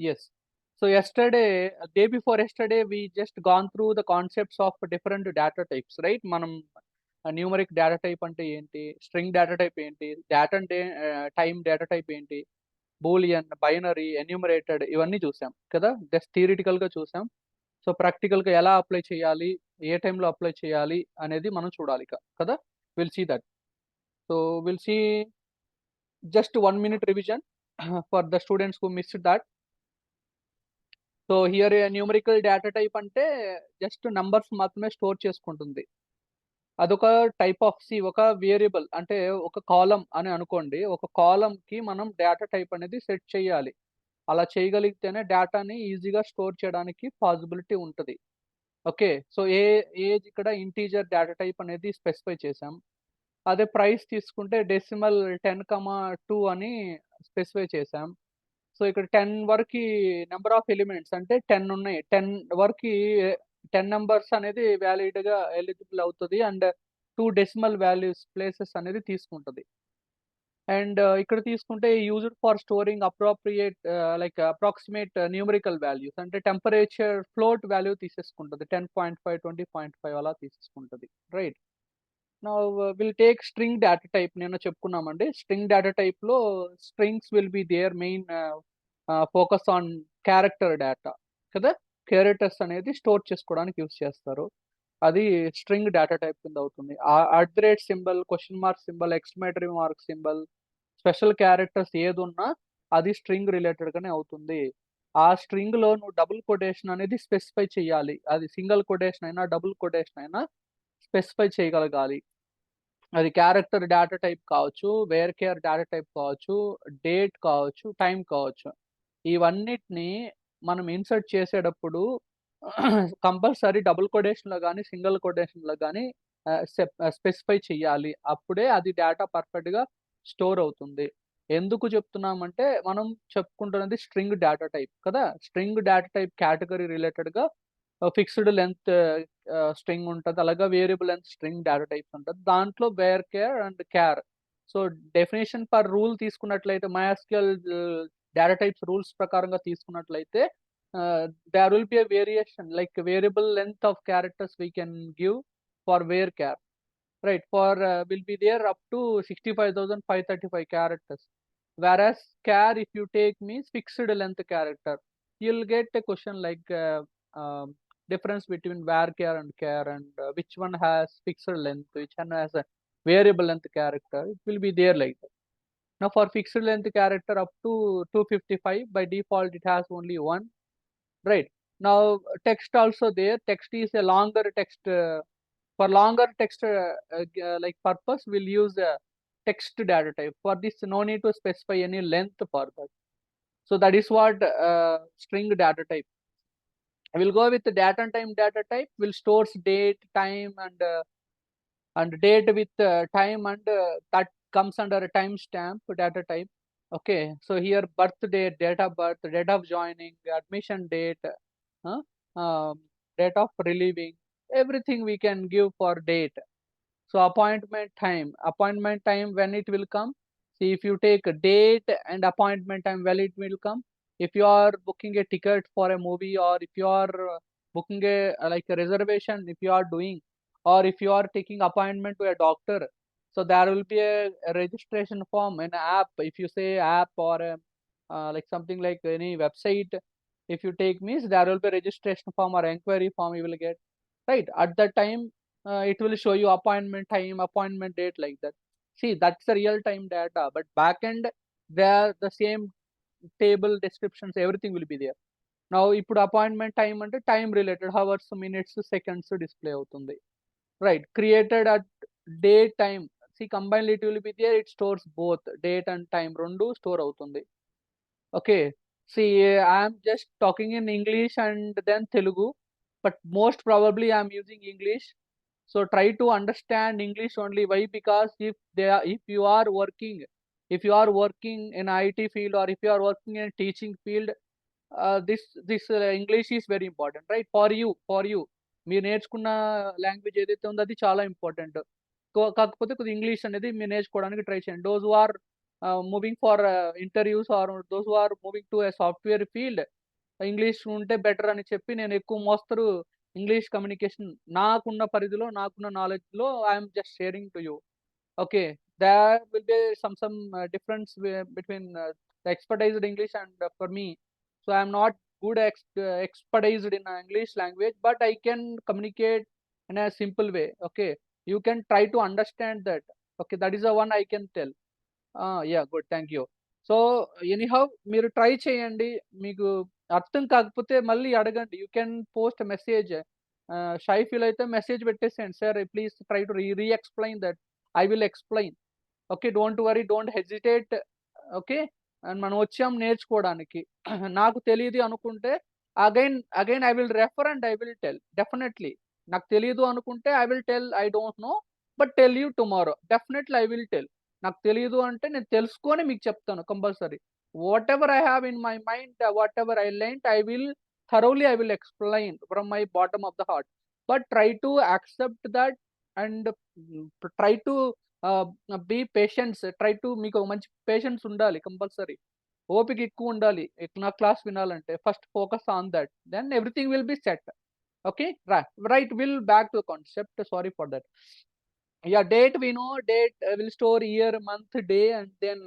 Yes. So yesterday, day before yesterday, we just gone through the concepts of different data types, right? మనం numeric data type అంటే ఏంటి? String data type ఏంటి? Data అంటే time data type ఏంటి? Boolean, binary, enumerated ఇవన్నీ చూసాం కదా! Just థియరిటికల్‌గా చూసాం. సో, ప్రాక్టికల్‌గా ఎలా అప్లై చేయాలి? ఏ టైమ్‌లో అప్లై చేయాలి? అనేది మనం చూడాలిక కదా! Will see that. So, will see just 1 minute revision for the students who missed that. So, here a numerical data type అంటే జస్ట్ నంబర్స్ మాత్రమే స్టోర్ చేసుకుంటుంది. అదొక టైప్ ఆఫ్ ఒక వేరియబుల్ అంటే ఒక కాలమ్ అని అనుకోండి. ఒక కాలమ్‌కి మనం డేటా టైప్ అనేది సెట్ చేయాలి. అలా చేయగలిగితేనే డేటాని ఈజీగా స్టోర్ చేయడానికి పాసిబిలిటీ ఉంటది. ఓకే. సో, ఏజ్ ఇక్కడ ఇంటీజర్ డేటా టైప్ అనేది స్పెసిఫై చేసాం. అదే ప్రైస్ తీసుకుంటే డెసిమల్ 10,2 అని స్పెసిఫై చేసాం. సో, ఇక్కడ 10 వరకి నంబర్ ఆఫ్ ఎలిమెంట్స్ అంటే 10 ఉన్నాయి. 10 వరకి 10 నంబర్స్ అనేది వాలిడ్‌గా ఎలిజిబుల్ అవుతది. అండ్ 2 డెసిమల్ వాల్యూస్ ప్లేసెస్ అనేది తీసుకుంటది. అండ్ ఇక్కడ తీసుకుంటే used for storing approximate numerical values అంటే టెంపరేచర్ ఫ్లోట్ వాల్యూ తీసేసుకుంటది. 10.5, 20.5 అలా తీసేసుకుంటది. Right. Now will take string data type నిన్న చెప్పుకున్నామండి. స్ట్రింగ్ డేటా టైప్‌లో strings will be there main focus on character data కదా! క్యారెక్టర్స్ అనేది స్టోర్ చేసుకోవడానికి యూజ్ చేస్తారు. అది స్ట్రింగ్ డేటా టైప్ కింద అవుతుంది. At the rate symbol, question mark symbol, exclamatory mark symbol, special characters ఏదున్నా అది స్ట్రింగ్ రిలేటెడ్ గానే అవుతుంది. ఆ స్ట్రింగ్‌లో నువ్వు డబుల్ కొటేషన్ అనేది స్పెసిఫై చేయాలి. అది సింగిల్ కొటేషన్ అయినా, డబుల్ కొటేషన్ అయినా స్పెసిఫై చేయగలగాలి. అది క్యారెక్టర్ డేటా టైప్ కావచ్చు, వేర్ కేర్ డేటా టైప్ కావచ్చు, డేట్ కావచ్చు, టైమ్ కావచ్చు. ఇవన్నిటిని మనం ఇన్సర్ట్ చేసేటప్పుడు కంపల్సరీ డబుల్ కొటేషన్‌లో గాని, సింగిల్ కొటేషన్‌లో గాని స్పెసిఫై చేయాలి. అప్పుడే అది డేటా పర్ఫెక్ట్‌గా స్టోర్ అవుతుంది. ఎందుకు చెప్తున్నామంటే, మనం చెప్పుకుంటున్నది స్ట్రింగ్ డేటా టైప్ కదా! స్ట్రింగ్ డేటా టైప్ కేటగరీ రిలేటెడ్‌గా ఫిక్స్డ్ లెంత్ స్ట్రింగ్ ఉంటది. అలాగే variable length string data types ఉంటది. దాంట్లో varchar and char. So, definition per rule తీసుకున్నట్లయితే MySQL డేటా టైప్స్ రూల్స్ ప్రకారంగా తీసుకున్నట్లయితే there will be a variation like variable length of characters we can give for varchar. Right. For will be there up to 65,535 characters. Whereas char, if you take means fixed length character, you'll get a question like difference between varchar and char and which one has fixed length, which one has a variable length character. It will be there like that. Now for fixed length character up to 255 by default it has only one. Right. Now text also there. Text is a longer text. For longer text like purpose, we'll use text data type. For this, no need to specify any length for that. So that is what string data type. I will go with the data and time data type. Will stores date, time, and date with time, and that comes under a timestamp data type. Okay, so here birth date, date of birth, date of joining, admission date, uh, um, date of relieving, everything we can give for date. So appointment time when it will come. See, if you take a date and appointment time when it will come. If you are booking a ticket for a movie, or if you are booking a like a reservation, if you are doing, or if you are taking appointment to a doctor, so there will be a registration form in app. If you say app or like something like any website, if you take means there will be registration form or inquiry form you will get. Right at that time, it will show you appointment time, appointment date like that. See, that's the real time data, but backend there the same table descriptions, everything will be there. Now ఇప్పుడు appointment time అంటే time related hours, minutes, seconds display అవుతుంది. Right. Created at date time. See combined it will be there. It stores both date and time 2 store అవుతుంది. Okay. See I'm just talking in English and then Telugu, but most probably I'm using English. So try to understand English only. Why? Because if you are working in IT field, or if you are working in teaching field, this English is very important, right? For you మీరు నేర్చుకున్న language ఏదైతే ఉందో అది చాలా important. కాకపోతే కొద్దిగా English అనేది మీరు నేర్చుకోవడానికి ట్రై చేయండి. Those who are moving for interviews or those who are moving to a software field English ఉంటే బెటర్ అని చెప్పి నేను ఎక్కువ మోస్తరు ఇంగ్లీష్ కమ్యూనికేషన్ నాకున్న పరిధిలో, నాకున్న నాలెడ్జ్‌లో I am just sharing to you. Okay, there will be some difference between the expertized English and for me. So I am not good expertized in English language, but I can communicate in a simple way. Okay, you can try to understand that. Okay, that is the one I can tell. Yeah, good. Thank you. So anyhow మీరు try చేయండి. మీకు అర్థం కాకపోతే మళ్ళీ అడగండి. You can post message. Shy feel అయితే message పెట్టేసేయండి. Sir please try to explain that. I will explain. Okay. Don't worry. Don't hesitate. Okay. And మనం వచ్చాం నేర్చుకోవడానికి. నాకు తెలీదు అనుకుంటే again I will refer and I will tell. Definitely. నాకు తెలీదు అనుకుంటే I will tell I don't know. But tell you tomorrow. Definitely I will tell. నాకు తెలీదు అంటే నేను తెలుసుకొని మీకు చెప్తాను compulsory. Whatever I have in my mind, whatever I learned, I will explain from my bottom of the heart. But try to accept that and try to be patience. Try to మీకు ఒక మంచి patience ఉండాలి compulsory. ఓపిక ఎక్కువ ఉండాలి. నా class వినాలంటే. First focus on that. Then everything will be set. Okay. Right. Will back to the concept. Sorry for that. Yeah, date we know. Date will store year, month, day, and then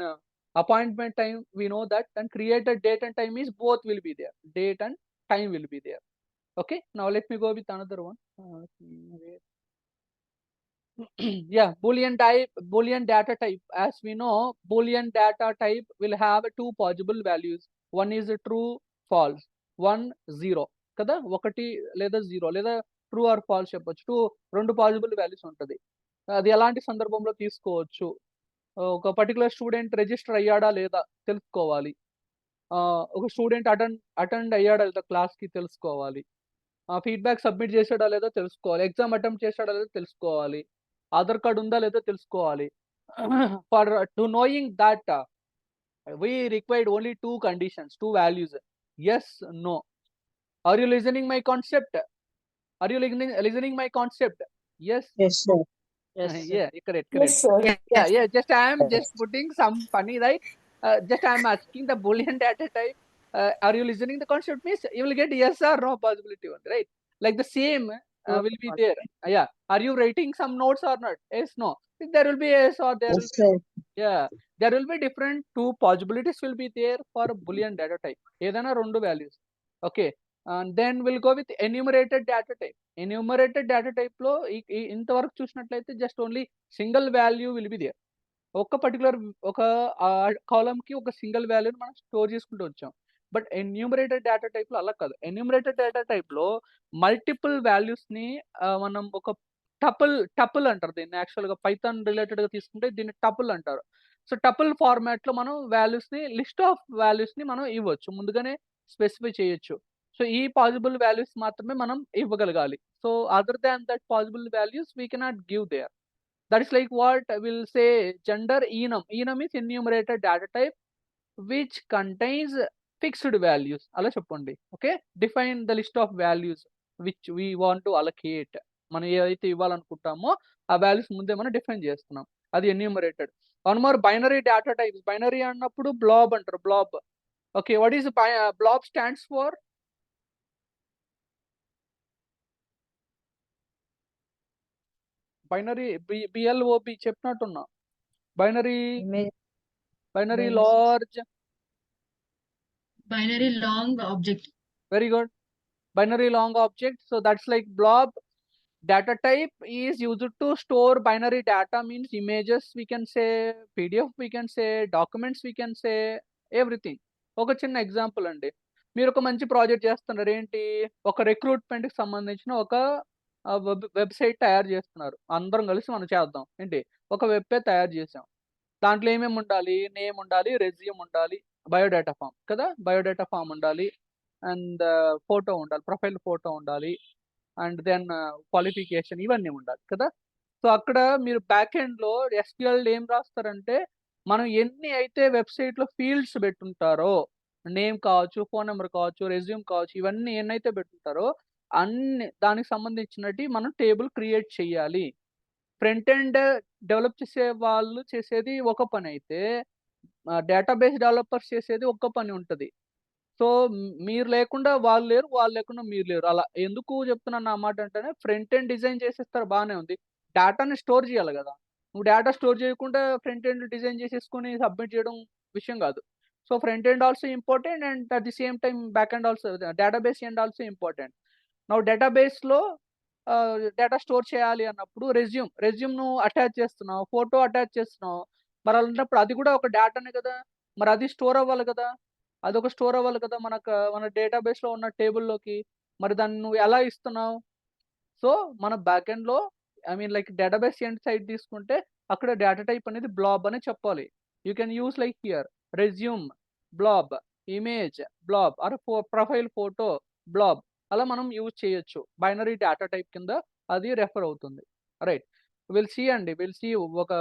appointment time we know that. And created date and time is both will be there. Date and time will be there. Okay. Now let me go with another one. Yeah, Boolean data type. As we know, Boolean data type will have two possible values. One is true, false. One zero. కదా ఒకటి లేదా zero లేదా true or falls చెప్పొచ్చు. రెండు possible values ఉంటది. అది ఎలాంటి సందర్భంలో తీసుకోవచ్చు. ఒక పర్టిక్యులర్ స్టూడెంట్ రిజిస్టర్ అయ్యాడా లేదా తెలుసుకోవాలి. ఒక స్టూడెంట్ అటెండ్ అయ్యాడా లేదా క్లాస్‌కి తెలుసుకోవాలి. ఫీడ్‌బ్యాక్ సబ్మిట్ చేసాడా లేదో తెలుసుకోవాలి. ఎగ్జామ్ అటెంప్ట్ చేసాడా లేదో తెలుసుకోవాలి. ఆధార్ కార్డ్ ఉందా లేదో తెలుసుకోవాలి. For to knowing that we required only two conditions, two values. Yes, no. Are you listening my concept? Are you listening my concept? Yes. Yes, sir. Yes, sir. Yeah, correct. Yes, sir. Yeah. Just I am just putting some funny, right? Just I am asking the Boolean data type. Are you listening the concept means you will get yes or no possibility one, right? Like the same will be there. Yeah. Are you writing some notes or not? Yes, no. There will be yes or there will Yes, be sir. yeah. There will be different two possibilities will be there for Boolean data type. ఏదైనా రెండు values. Okay. And then we'll go with enumerated data type. Enumerated data type లో ఇంతవరకు చూసినట్లయితే just only single value will be there. ఒక particular ఒక column కి ఒక single వాల్యూని మనం స్టోర్ చేసుకుంటూ వచ్చాం. బట్ ఎన్యూమరేటెడ్ డేటా టైప్ లో అలా కాదు. ఎన్యూమరేటెడ్ డేటా టైప్ లో మల్టిపుల్ వాల్యూస్ ని మనం ఒక టపుల్ అంటారు దీన్ని. యాక్చువల్ గా పైథాన్ రిలేటెడ్ గా తీసుకుంటే దీన్ని టపుల్ అంటారు. సో టపుల్ ఫార్మాట్ లో మనం వాల్యూస్ ని లిస్ట్ ఆఫ్ వాల్యూస్ ని మనం ఇవ్వచ్చు. ముందుగానే స్పెసిఫై చేయొచ్చు. సో ఈ పాసిబుల్ వాల్యూస్ మాత్రమే మనం ఇవ్వగలగాలి. So other than that possible values we cannot give there. That is like what I will say gender enum. Enum is enumerated data type which contains fixed values. అలా చెప్పండి. Okay. Define the list of values which we want to allocate. మనం ఏదైతే ఇవ్వాలనుకుంటామో ఆ values ముందే మనం define చేస్తున్నాం. అది enumerated. One more binary data types. Binary అన్నప్పుడు బ్లాబ్ అంటారు. Blob. Okay. What is blob stands for? Binary B L O B చెప్పినట్టున్నా. Binary large. Binary long object. Very good. Binary long object. So that's like blob. Data type is used to store binary data, means images we can say, PDF we can say, documents we can say, everything. ఒక చిన్న example అండి. మీరు ఒక మంచి project చేస్తున్నారు. ఏంటి? ఒక recruitment కి సంబంధించిన ఒక వెబ్సైట్ తయారు చేస్తున్నారు. అందరం కలిసి మనం చేద్దాం. ఏంటి? ఒక వెబ్ పేజ్ తయారు చేసాం. దాంట్లో ఏమేమి ఉండాలి? నేమ్ ఉండాలి, రెజ్యూమ్ ఉండాలి, బయోడేటా ఫామ్ కదా. బయోడేటా ఫామ్ ఉండాలి అండ్ ఫోటో ఉండాలి, ప్రొఫైల్ ఫోటో ఉండాలి అండ్ దెన్ క్వాలిఫికేషన్ ఇవన్నీ ఉండాలి కదా. సో అక్కడ మీరు బ్యాక్ ఎండ్ లో ఎస్క్యూఎల్ ఏం రాస్తారంటే మనం ఎన్ని అయితే వెబ్సైట్ లో ఫీల్డ్స్ పెట్టుంటారో, నేమ్ కావచ్చు, ఫోన్ నెంబర్ కావచ్చు, రెజ్యూమ్ కావచ్చు, ఇవన్నీ ఎన్నైతే పెట్టుంటారో అన్ని దానికి సంబంధించినట్టు మనం టేబుల్ క్రియేట్ చేయాలి. ఫ్రంట్ ఎండ్ డెవలప్ చేసే వాళ్ళు చేసేది ఒక పని అయితే డేటాబేస్ డెవలపర్స్ చేసేది ఒక్క పని ఉంటది. సో, మీరు లేకుండా వాళ్ళు లేరు, వాళ్ళు లేకుండా మీరు లేరు. అలా ఎందుకు చెప్తున్నాను ఆ మాట అంటేనే ఫ్రంట్ ఎండ్ డిజైన్ చేసేస్తారు బానే ఉంది. డేటాని స్టోర్ చేయాలి గదా! నువ్వు డేటా స్టోర్ చేయకుండా ఫ్రంట్ ఎండ్ డిజైన్ చేసేసుకొని సబ్మిట్ చేయడం విషయం గాదు. So, front end also important and at the same time back end also database end also important. Now డేటాబేస్‌లో డేటా స్టోర్ చేయాలి అన్నప్పుడు రెజ్యూమ్ నువ్వు అటాచ్ చేస్తున్నావు. ఫోటో అటాచ్ చేస్తున్నావు. మరి అలాంటప్పుడు అది కూడా ఒక డేటానే కదా! మరి అది స్టోర్ అవ్వాలి కదా! అదొక స్టోర్ అవ్వాలి కదా! మన డేటాబేస్‌లో ఉన్న టేబుల్‌లోకి. మరి దాన్ని నువ్వు ఎలా ఇస్తున్నావు? సో, మన బ్యాక్ ఎండ్‌లో లైక్ డేటాబేస్ ఎండ్ సైడ్ తీసుకుంటే అక్కడ డేటా టైప్ అనేది బ్లాబ్ అని చెప్పాలి. You can use like here resume, blob, image, blob or profile photo, blob అలా మనం యూజ్ చేయొచ్చు. బైనరీ డేటా టైప్ కింద అది రెఫర్ అవుతుంది. రైట్. విల్ సీ ఒక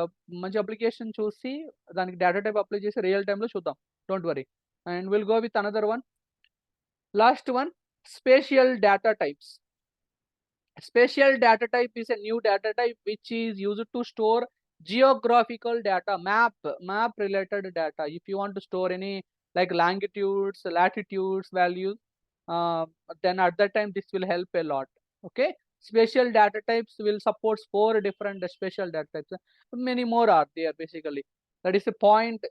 మంచి అప్లికేషన్ చూసి దానికి డేటా టైప్ అప్లై చేసి రియల్ టైమ్‌లో చూద్దాం. Don't worry. And will go with another one. Last one spatial data types. Spatial data type is a new data type which is used to store geographical data, map related data. If you want to store any like longitudes, latitudes, values, uh, then at that time this will help a lot. Okay, spatial data types will support 4 different spatial data types. Many more are there basically. That is a point,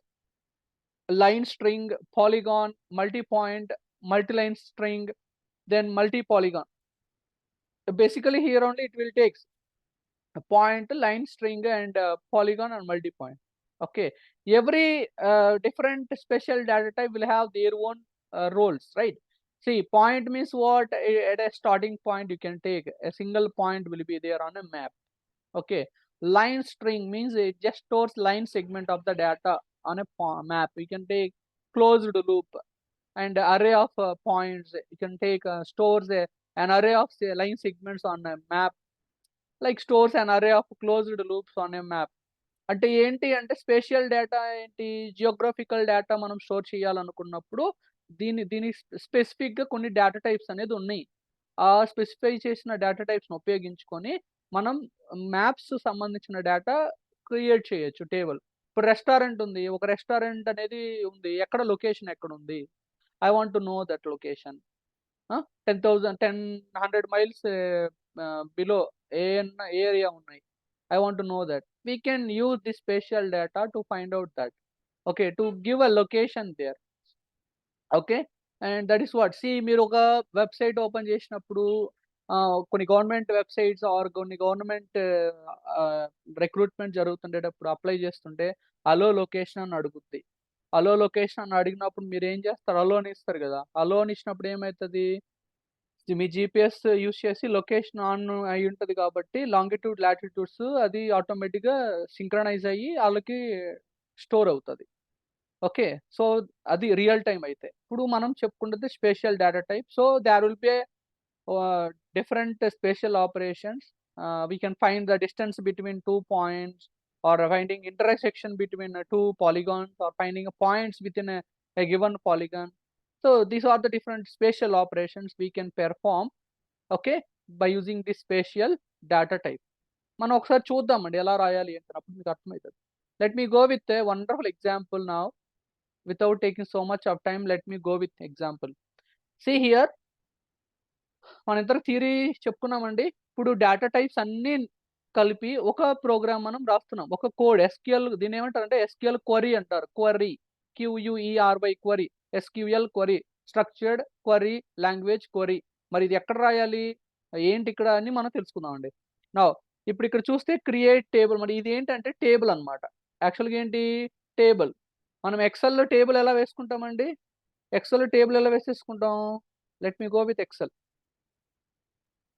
line string, polygon, multi-point, multi-line string, then multi-polygon. Basically here only it will take a point, line string and polygon and multi-point. Okay, every different special data type will have their own roles, right? See, point means what? At a starting point you can take a single point will be there on a map. Okay, line string means it just stores line segment of the data on a map. You can take closed loop. And array of points you can take stores an array of say, line segments on a map, like stores an array of closed loops on a map. అంటే ఏంటి అంటే spatial data ఏంటి, geographical data మనం store చేయాలనుకున్నప్పుడు దీని స్పెసిఫిక్‌గా కొన్ని data types అనేది ఉన్నాయి. ఆ స్పెసిఫై చేసిన డేటా టైప్స్‌ని ఉపయోగించుకొని మనం మ్యాప్స్ సంబంధించిన డేటా క్రియేట్ చేయొచ్చు టేబుల్. ఇప్పుడు రెస్టారెంట్ ఉంది. ఒక రెస్టారెంట్ అనేది ఉంది. ఎక్కడ లొకేషన్ ఎక్కడుంది? I want to know that location. 10,000 100 miles below ఏయన్నా ఏరియా ఉన్నాయి. I want to know that. We can use this spatial data to find out that. Okay, to give a location there. Okay. And that is what. మీరు ఒక website open చేసినప్పుడు కొన్ని government websites are కొన్ని government ఆహ్, recruitment జరుగుతుండేటప్పుడు apply చేస్తుంటే అలో location అని అడుగుద్ది. అలో location అని అడిగినప్పుడు మీరేం చేస్తారు? అలో అని ఇస్తారు కదా! అలో అని ఇచ్చినప్పుడు ఏమైతది? మీ జీపీఎస్ యూజ్ చేసి లొకేషన్ ఆన్ అయ్యుంటది కాబట్టి లాంగిట్యూడ్, లాటిట్యూడ్స్ అది ఆటోమేటిక్‌గా సింక్రనైజ్ అయ్యి ఆళ్ళకి స్టోర్ అవుతది. ఓకే. సో, అది రియల్ టైమ్ అయితే. ఇప్పుడు మనం చెప్పుకున్నది spatial data type. So, there will be a different spatial operations. We can find the distance between 2 points, or finding intersection between two polygons, or finding points within a given polygon. So these are the different spatial operations we can perform, okay, by using this spatial data type. మనం ఒకసారి చూద్దామండి ఎలా రాయాలి ఏంటని. అప్పుడు మీకు అర్థమవుతది. Let me go with a wonderful example now. Without taking so much of time, let me go with example. See here, మనం ఇంతవరకు థియరీ చెప్పుకున్నామండి. ఇప్పుడు డేటా టైప్స్ అన్నీ కలిపి ఒక ప్రోగ్రామ్ మనం రాస్తున్నాం. ఒక కోడ్ ఎస్‌క్యూఎల్, దీన్నేమంటారంటే ఎస్‌క్యూఎల్ క్వెరీ అంటారు. Query, Q U E R Y query, SQL query, structured query language query. మరి ఇది ఎక్కడ రాయాలి? ఏంటి ఇక్కడ అని మనం తెలుసుకుందామండి. నౌ ఇప్పుడు ఇక్కడ చూస్తే క్రియేట్ టేబుల్, మరి ఇదేంటంటే టేబుల్ అన్నమాట. యాక్చువల్‌గా ఏంటి? టేబుల్. మనం ఎక్సెల్‌లో టేబుల్ ఎలా వేసుకుంటామండి? ఎక్సెల్‌లో టేబుల్ ఎలా వేసేసుకుంటాం? Let me go with Excel.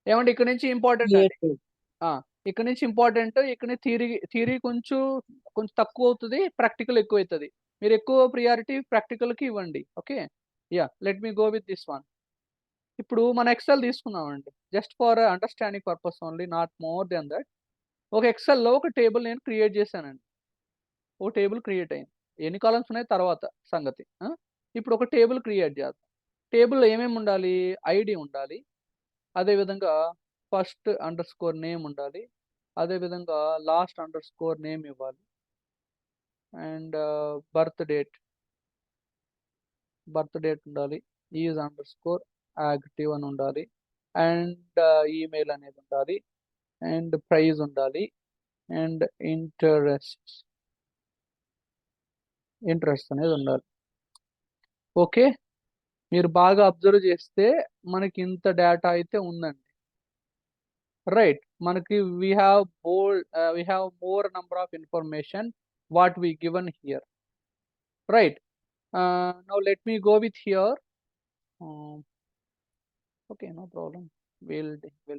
ఏవండీ ఇక్కడ నుంచి ఇంపార్టెంట్ అండి. క్రియేటివ్. ఆ! ఇక్కడ నుంచి ఇంపార్టెంట్. ఇక్కడ నుంచి థియరీ కొంచెం తక్కువవుతది. ప్రాక్టికల్ ఎక్కువైతది. మీరు ఎక్కువ ప్రియారిటీ ప్రాక్టికల్‌కి ఇవ్వండి. Okay. Yeah! Let me go with this one. ఇప్పుడు మన ఎక్సెల్ తీసుకుందామండి. Just for understanding purpose only, not more than that. ఒక ఎక్సెల్‌లో ఒక టేబుల్ నేను క్రియేట్ చేశానండి. ఒక టేబుల్ క్రియేట్ అయింది. ఎన్ని కాలమ్స్ ఉన్నాయో తర్వాత సంగతి. ఇప్పుడు ఒక టేబుల్ క్రియేట్ చేద్దాం. టేబుల్‌లో ఏమేమి ఉండాలి? ఐడీ ఉండాలి. అదే విధంగా ఫస్ట్ అండర్‌స్కోర్ నేమ్ ఉండాలి. అదే విధంగా లాస్ట్ అండర్‌స్కోర్ నేమ్ ఇవ్వాలి. అండ్ బర్త్ డేట్ ఉండాలి, ఈజ్ అండర్స్కోర్ యాక్టివ్ అని ఉండాలి, అండ్ ఈమెయిల్ అనేది ఉండాలి, అండ్ ప్రైజ్ ఉండాలి, అండ్ ఇంట్రెస్ట్ అనేది ఉండాలి. ఓకే, మీరు బాగా అబ్జర్వ్ చేస్తే మనకి ఇంత డేటా అయితే ఉందండి. రైట్, మనకి we have more number of information what we given here. Right, now let me go with here. Okay, no problem, we'll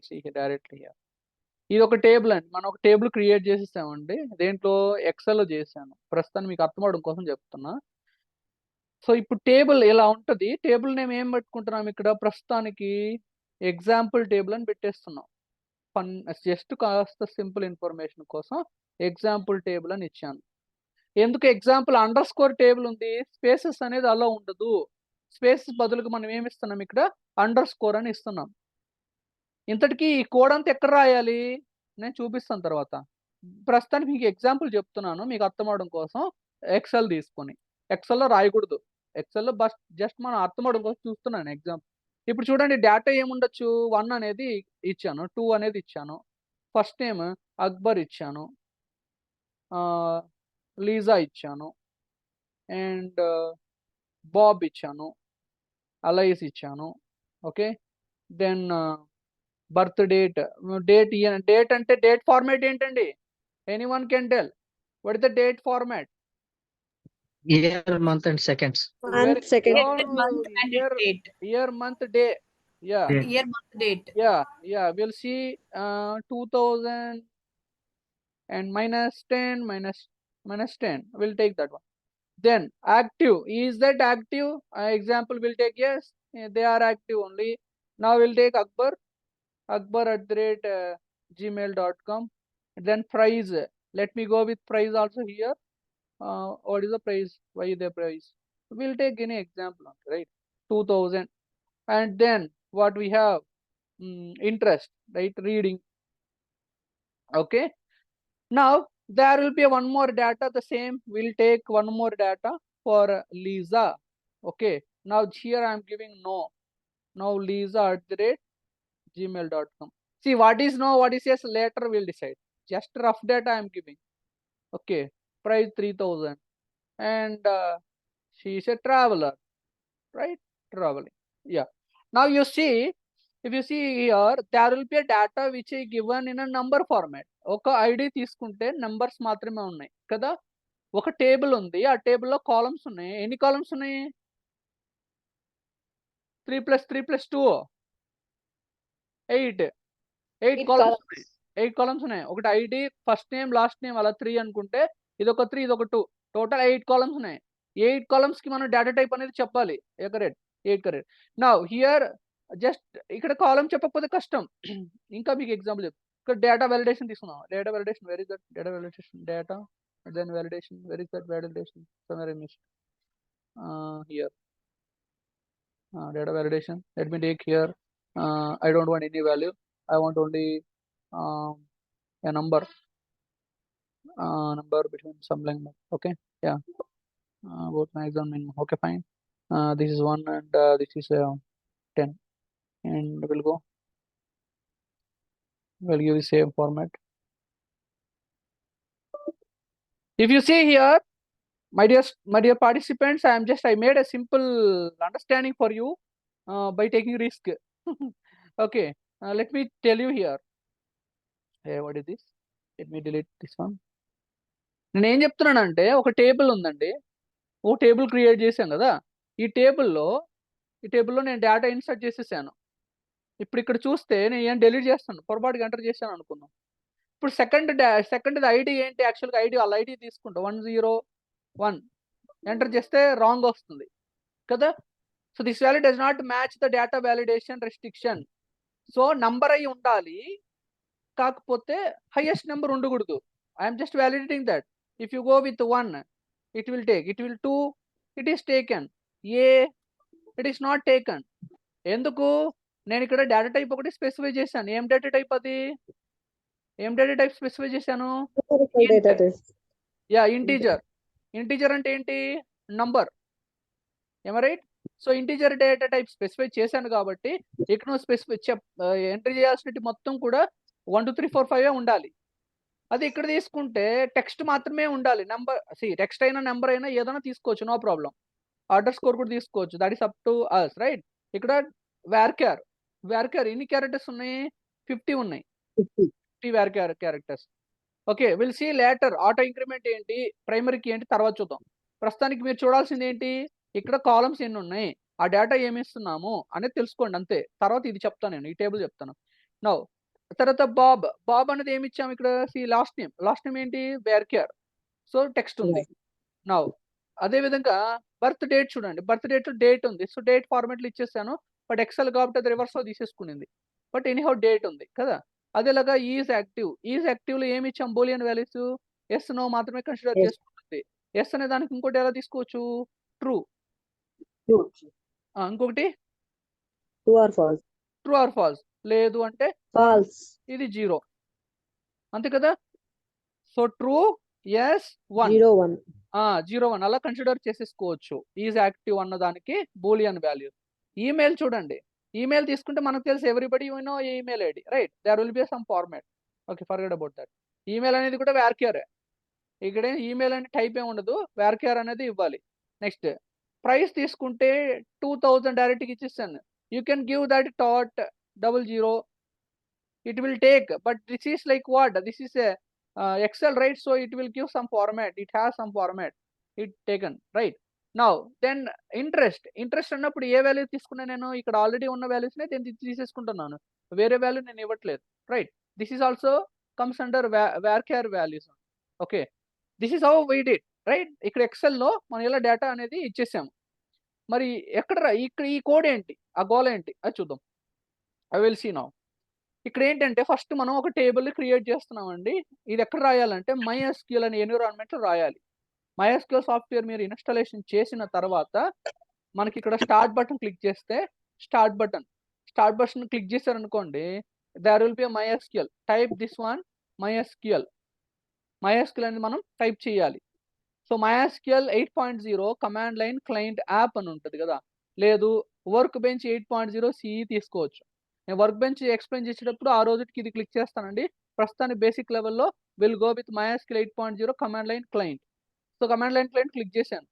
see here directly here. ఇది ఒక టేబుల్ అండి, మనం ఒక టేబుల్ క్రియేట్ చేసేసామండి. దేంట్లో ఎక్సెల్ లో చేశాను, ప్రస్తుతానికి మీకు అర్థం అవడం కోసం చెప్తున్నా. సో ఇప్పుడు టేబుల్ ఇలా ఉంటుంది. టేబుల్ నేమ్ ఏం పెట్టుకుంటున్నాం ఇక్కడ, ప్రస్తుతానికి ఎగ్జాంపుల్ టేబుల్ అని పెట్టేస్తున్నాం. జస్ట్ కాస్త సింపుల్ ఇన్ఫర్మేషన్ కోసం ఎగ్జాంపుల్ టేబుల్ అని ఇచ్చాను. ఎందుకు ఎగ్జాంపుల్ అండర్ స్కోర్ టేబుల్ ఉంది, స్పేసెస్ అనేది అలా ఉండదు. స్పేసెస్ బదులుగా మనం ఏమి ఇస్తున్నాం, ఇక్కడ అండర్ స్కోర్ అని ఇస్తున్నాం. ఇంతటికి ఈ కోడ్ అంతా ఎక్కడ రాయాలి నేను చూపిస్తాను తర్వాత. ప్రస్తుతానికి మీకు ఎగ్జాంపుల్ చెప్తున్నాను మీకు అర్థం అవడం కోసం. ఎక్సెల్ తీసుకొని, ఎక్సెల్లో రాయకూడదు, ఎక్సెల్లో జస్ట్ మనం అర్థం అవడం కోసం చూస్తున్నాను ఎగ్జాంపుల్. ఇప్పుడు చూడండి, డేటా ఏముండొచ్చు, 1 అనేది ఇచ్చాను, 2 అనేది ఇచ్చాను, ఫస్ట్ నేమ్ అక్బర్ ఇచ్చాను, లీజా ఇచ్చాను, అండ్ బాబ్ ఇచ్చాను, అలైస్ ఇచ్చాను. ఓకే, దెన్ బర్త్ డేట్ అంటే డేట్ ఫార్మాట్ ఏంటండి, anyone can tell what is the date format? Year, month, and seconds. Month, second. Year, month, day. Yeah. Date. Year, month, date. Yeah. We'll see 2000 and minus 10. We'll take that one. Then active. Is that active? Example will take yes. They are active only. Now we'll take Akbar @gmail.com. Then price. Let me go with price also here. What is the price? Why is the price? We'll take any example, right? 2000. And then what we have, interest, right? Reading. Okay, now there will be one more data, the same. We'll take one more data for Lisa. Okay, now here I am giving no. Now Lisa @gmail.com. see what is no, what is yes, later we'll decide. Just rough data I am giving. Okay, price 3000, and she is a traveler, right? Traveling. Yeah, now you see, if you see here, there will be a data which is given in a number format. ఒక ID తీసుకుంటే numbers మాత్రమే ఉన్నాయి కదా. ఒక table ఉంది, ఆ టేబుల్లో columns ఉన్నాయి. ఎన్ని కాలమ్స్ ఉన్నాయి? 3 + 3 + 2 8 కాలమ్స్ ఉన్నాయి. 8 కాలమ్స్ ఉన్నాయి. ఒకటి ID, first name, last name, అలా 3 అనుకుంటే ఇదొక 3, ఇదొక 2, టోటల్ 8 కాలమ్స్ ఉన్నాయి. 8 కాలమ్స్ కి మనం డేటా టైప్ అనేది చెప్పాలి. Correct, 8 correct. Now here just ఇక్కడ కాలమ్ చెప్పకపోతే కష్టం. ఇంకా మీకు ఎగ్జాంపుల్ చెప్తాను. ఇక్కడ డేటా వ్యాలిడేషన్ తీసుకుందాం. Data validation, very good. Data validation, data then validation, very good. Validation somewhere I missed. Here data validation. Let me take here. I don't want any value, I want only a number between some length. Okay, yeah, both maximum minimum. Okay, fine. This is 1 and this is 10, and we'll go. We'll give the same format. If you see here, my dear participants, I made a simple understanding for you by taking risk. Okay, let me tell you here. Hey, what is this? Let me delete this one. నేను ఏం చెప్తున్నానంటే, ఒక table ఉందండి, ఒక table create చేశాను కదా. ఈ టేబుల్లో నేను డేటా ఇన్సర్ట్ చేసేసాను. ఇప్పుడు ఇక్కడ చూస్తే నేను ఏం డిలీట్ చేస్తాను, పొరపాటుగా ఎంటర్ చేశాను అనుకుందాం. ఇప్పుడు సెకండ్ ఐడి ఏంటి, యాక్చువల్గా ఐడి వాళ్ళ ఐడి తీసుకుంటాం 101, ఎంటర్ చేస్తే రాంగ్ వస్తుంది కదా. So this value does not match the data validation restriction. So number అయి ఉండాలి, కాకపోతే హైయెస్ట్ నెంబర్ ఉండకూడదు. I'm just validating that. If you go with 1, it will 2, it is taken. it is not taken. ఎందుకు? నేను ఇక్కడ data type ఒకటి specify చేశాను. ఏం డేటా టైప్ అది? స్పెసిఫై చేశాను? ఇంటీజర్. ఇంటీజర్ అంటే ఏంటి? Number. Right? So integer data type specify చేశాను కాబట్టి ఇక్కడ నువ్వు ఎంట్రీ చేయాల్సినవి మొత్తం కూడా 1 2 3 4 5 ఉండాలి. అది ఇక్కడ తీసుకుంటే టెక్స్ట్ మాత్రమే ఉండాలి. టెక్స్ట్ అయినా నెంబర్ అయినా ఏదైనా తీసుకోవచ్చు, నో ప్రాబ్లం. ఆర్డర్ స్కోర్ కూడా తీసుకోవచ్చు. That is up to us, right? ఇక్కడ వార్క్యార్ ఎన్ని క్యారెక్టర్స్ ఉన్నాయి? 50 ఉన్నాయి. 50 characters. Okay, will see later. Auto increment ఏంటి, ప్రైమరీ కీ ఏంటి తర్వాత చూద్దాం. ప్రస్తుతానికి మీరు చూడాల్సింది ఏంటి, ఇక్కడ కాలమ్స్ ఎన్ని ఉన్నాయి, ఆ డేటా ఏమి ఇస్తున్నాము అనేది తెలుసుకోండి అంతే. తర్వాత ఇది చెప్తాను, నేను ఈ టేబుల్ చెప్తాను. నౌ తర్వాత బాబ్ అనేది ఏమి ఇచ్చాము ఇక్కడ? లాస్ట్ నేమ్ ఏంటి? వార్క్యార్. సో టెక్స్ట్ ఉంది. నౌ అదే విధంగా బర్త్ డేట్ చూడండి, బర్త్ డేట్ డేట్ ఉంది. సో డేట్ ఫార్మాట్లో ఇచ్చేసాను, బట్ ఎక్సెల్ కాబట్టి అది రివర్స్లో తీసేసుకునింది. బట్ ఎనీహౌ డేట్ ఉంది కదా. అదేలాగా ఈజ్ యాక్టివ్లో ఏమి ఇచ్చాం? బూలియన్ వాల్యూస్ ఎస్ నో మాత్రమే కన్సిడర్ చేసుకుంటుంది. ఎస్ అనే దానికి ఇంకోటి ఎలా తీసుకోవచ్చు? ట్రూ. ఇంకొకటి ట్రూ ఆర్ ఫాల్స్. లేదు అంటే ఫాల్స్. ఇది 0, అంతే కదా. సో ట్రూ, ఎస్, 1, 0 1 అలా కన్సిడర్ చేసేసుకోవచ్చు. ఈజ్ యాక్టివ్ అన్న దానికి బూలియన్ వాల్యూ. ఈమెయిల్ చూడండి, ఈమెయిల్ తీసుకుంటే మనకు తెలుసు everybody you know email ID, right? There will be some format. Okay, forget about that. Email అనేది కూడా వార్క్యారే. ఇక్కడ ఈమెయిల్ అనే టైప్ ఏమి ఉండదు, వార్క్యార్ అనేది ఇవ్వాలి. నెక్స్ట్ ప్రైస్ తీసుకుంటే 2000 డైరెక్ట్గా ఇచ్చేస్తాను. You can give that .00. it will take, but this is like what? This is a Excel, right? So it will give some format, it has some format it taken, right? Now then interest అన్నప్పుడు ఏ value తీసుకున్నా నేను? ఇక్కడ already ఉన్న values నే నేను తీసేసుకుంటున్నాను, వేరే value నేను ఇవ్వట్లేదు, right? This is also comes under varchar values. Okay, this is how we did, right? ఇక్కడ ఎక్సెల్లో మనం ఇలా డేటా అనేది ఇచ్చేసాము. మరి ఇక్కడ ఈ కోడ్ ఏంటి, ఆ గోల్ ఏంటి అది చూద్దాం. I will see now. ఇక్కడ ఏంటంటే ఫస్ట్ మనం ఒక టేబుల్ క్రియేట్ చేస్తున్నామండి. ఇది ఎక్కడ రాయాలంటే MySQL అనే ఎన్విరాన్మెంట్లో రాయాలి. MySQL సాఫ్ట్వేర్ మీరు ఇన్స్టాలేషన్ చేసిన తర్వాత మనకి ఇక్కడ స్టార్ట్ బటన్ క్లిక్ చేస్తే స్టార్ట్ బటన్ క్లిక్ చేశారనుకోండి, there will be MySQL. Type this one MySQL అనేది మనం టైప్ చేయాలి. So MySQL 8.0 command line client app అని ఉంటుంది కదా. లేదు వర్క్ బెంచ్ 8.0 CE తీసుకోవచ్చు. నేను వర్క్ బెంచ్ ఎక్స్ప్లెయిన్ చేసేటప్పుడు ఆ రోజుకి ఇది క్లిక్ చేస్తానండి. ప్రస్తుతానికి బేసిక్ లెవెల్లో will go with MySQL 8.0 command line client. So command line client click చేశాను.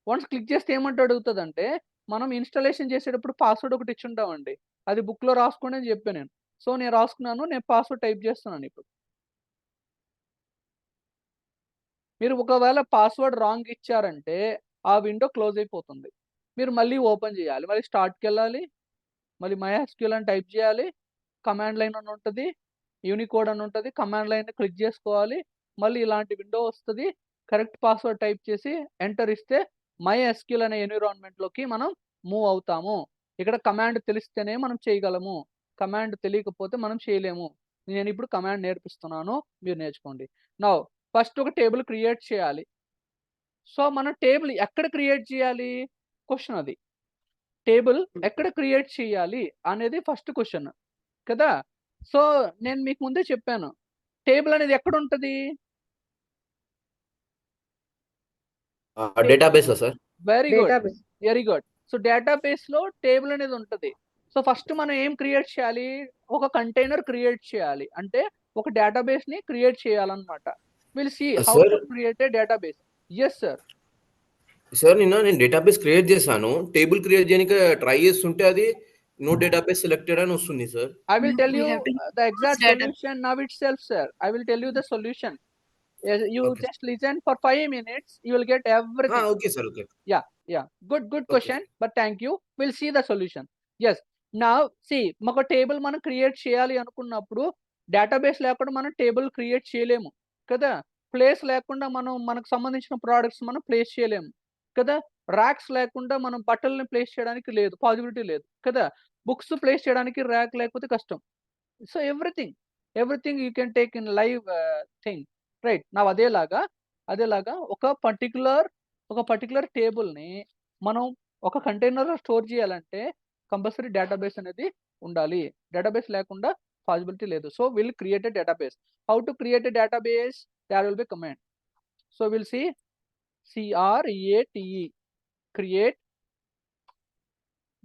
వన్స్ క్లిక్ చేస్తే ఏమంటే అడుగుతుందంటే, మనం ఇన్స్టాలేషన్ చేసేటప్పుడు పాస్వర్డ్ ఒకటి ఇచ్చి ఉంటామండి, అది బుక్లో రాసుకోండి అని చెప్పాను నేను. సో నేను రాసుకున్నాను, నేను పాస్వర్డ్ టైప్ చేస్తున్నాను. ఇప్పుడు మీరు ఒకవేళ పాస్వర్డ్ రాంగ్ ఇచ్చారంటే ఆ విండో క్లోజ్ అయిపోతుంది. మీరు మళ్ళీ ఓపెన్ చేయాలి, మళ్ళీ స్టార్ట్కి వెళ్ళాలి, మళ్ళీ MySQL అని టైప్ చేయాలి, కమాండ్ లైన్ అని ఉంటుంది, యూనికోడ్ అని ఉంటుంది, కమాండ్ లైన్ క్లిక్ చేసుకోవాలి, మళ్ళీ ఇలాంటి విండో వస్తుంది. కరెక్ట్ పాస్వర్డ్ టైప్ చేసి ఎంటర్ ఇస్తే MySQL అనే ఎన్విరాన్మెంట్లోకి మనం మూవ్ అవుతాము. ఇక్కడ కమాండ్ తెలిస్తేనే మనం చేయగలము, కమాండ్ తెలియకపోతే మనం చేయలేము. నేను ఇప్పుడు కమాండ్ నేర్పిస్తున్నాను, మీరు నేర్చుకోండి. నౌ ఫస్ట్ ఒక టేబుల్ క్రియేట్ చేయాలి. సో మనం టేబుల్ ఎక్కడ క్రియేట్ చేయాలి క్వశ్చన్, అది టేబుల్ ఎక్కడ క్రియేట్ చేయాలి అనేది ఫస్ట్ క్వశ్చన్ కదా. సో నేను మీకు ముందే చెప్పాను, టేబుల్ అనేది ఎక్కడ ఉంటుంది? డేటాబేస్ లో sir. Very good. So database లో టేబుల్ అనేది ఉంటుంది. సో ఫస్ట్ మనం ఏం క్రియేట్ చేయాలి? ఒక కంటైనర్ క్రియేట్ చేయాలి, అంటే ఒక డేటాబేస్ ని క్రియేట్ చేయాలన్నమాట. Will see how to create a database. yes sir. Sir నేను డేటాబేస్ క్రియేట్ చేశాను, టేబుల్ క్రియేట్ చేయడానికి ట్రై చేస్తుంటే అది నో డేటాబేస్ సెలెక్టెడ్ అని వస్తుంది sir. I will tell you the exact solution now itself, sir. I will tell you the solution. You Okay. just listen for 5 minutes, you will get everything. Okay sir. Okay. Yeah. Good question, but thank you. We'll see the solution. Yes. Now see, ఒక table మనం create చేయాలి అనుకున్నప్పుడు database లేకుండా మనం table create చేయలేము కదా. Place లేకుండా మనకు సంబంధించిన ప్రోడక్ట్స్ మనం ప్లేస్ చేయలేము కదా. ర్యాక్స్ లేకుండా మనం బట్టల్ని ప్లేస్ చేయడానికి లేదు, పాసిబిలిటీ లేదు కదా. బుక్స్ ప్లేస్ చేయడానికి ర్యాక్ లేకపోతే కష్టం. So everything you can take in live thing, right? నా అదేలాగా ఒక పర్టికులర్ టేబుల్ని మనం ఒక కంటైనర్లో స్టోర్ చేయాలంటే కంపల్సరీ డేటాబేస్ అనేది ఉండాలి. డేటాబేస్ లేకుండా పాసిబిలిటీ లేదు. So will create a database. How to create a database? There will be command. So will see CREATE, create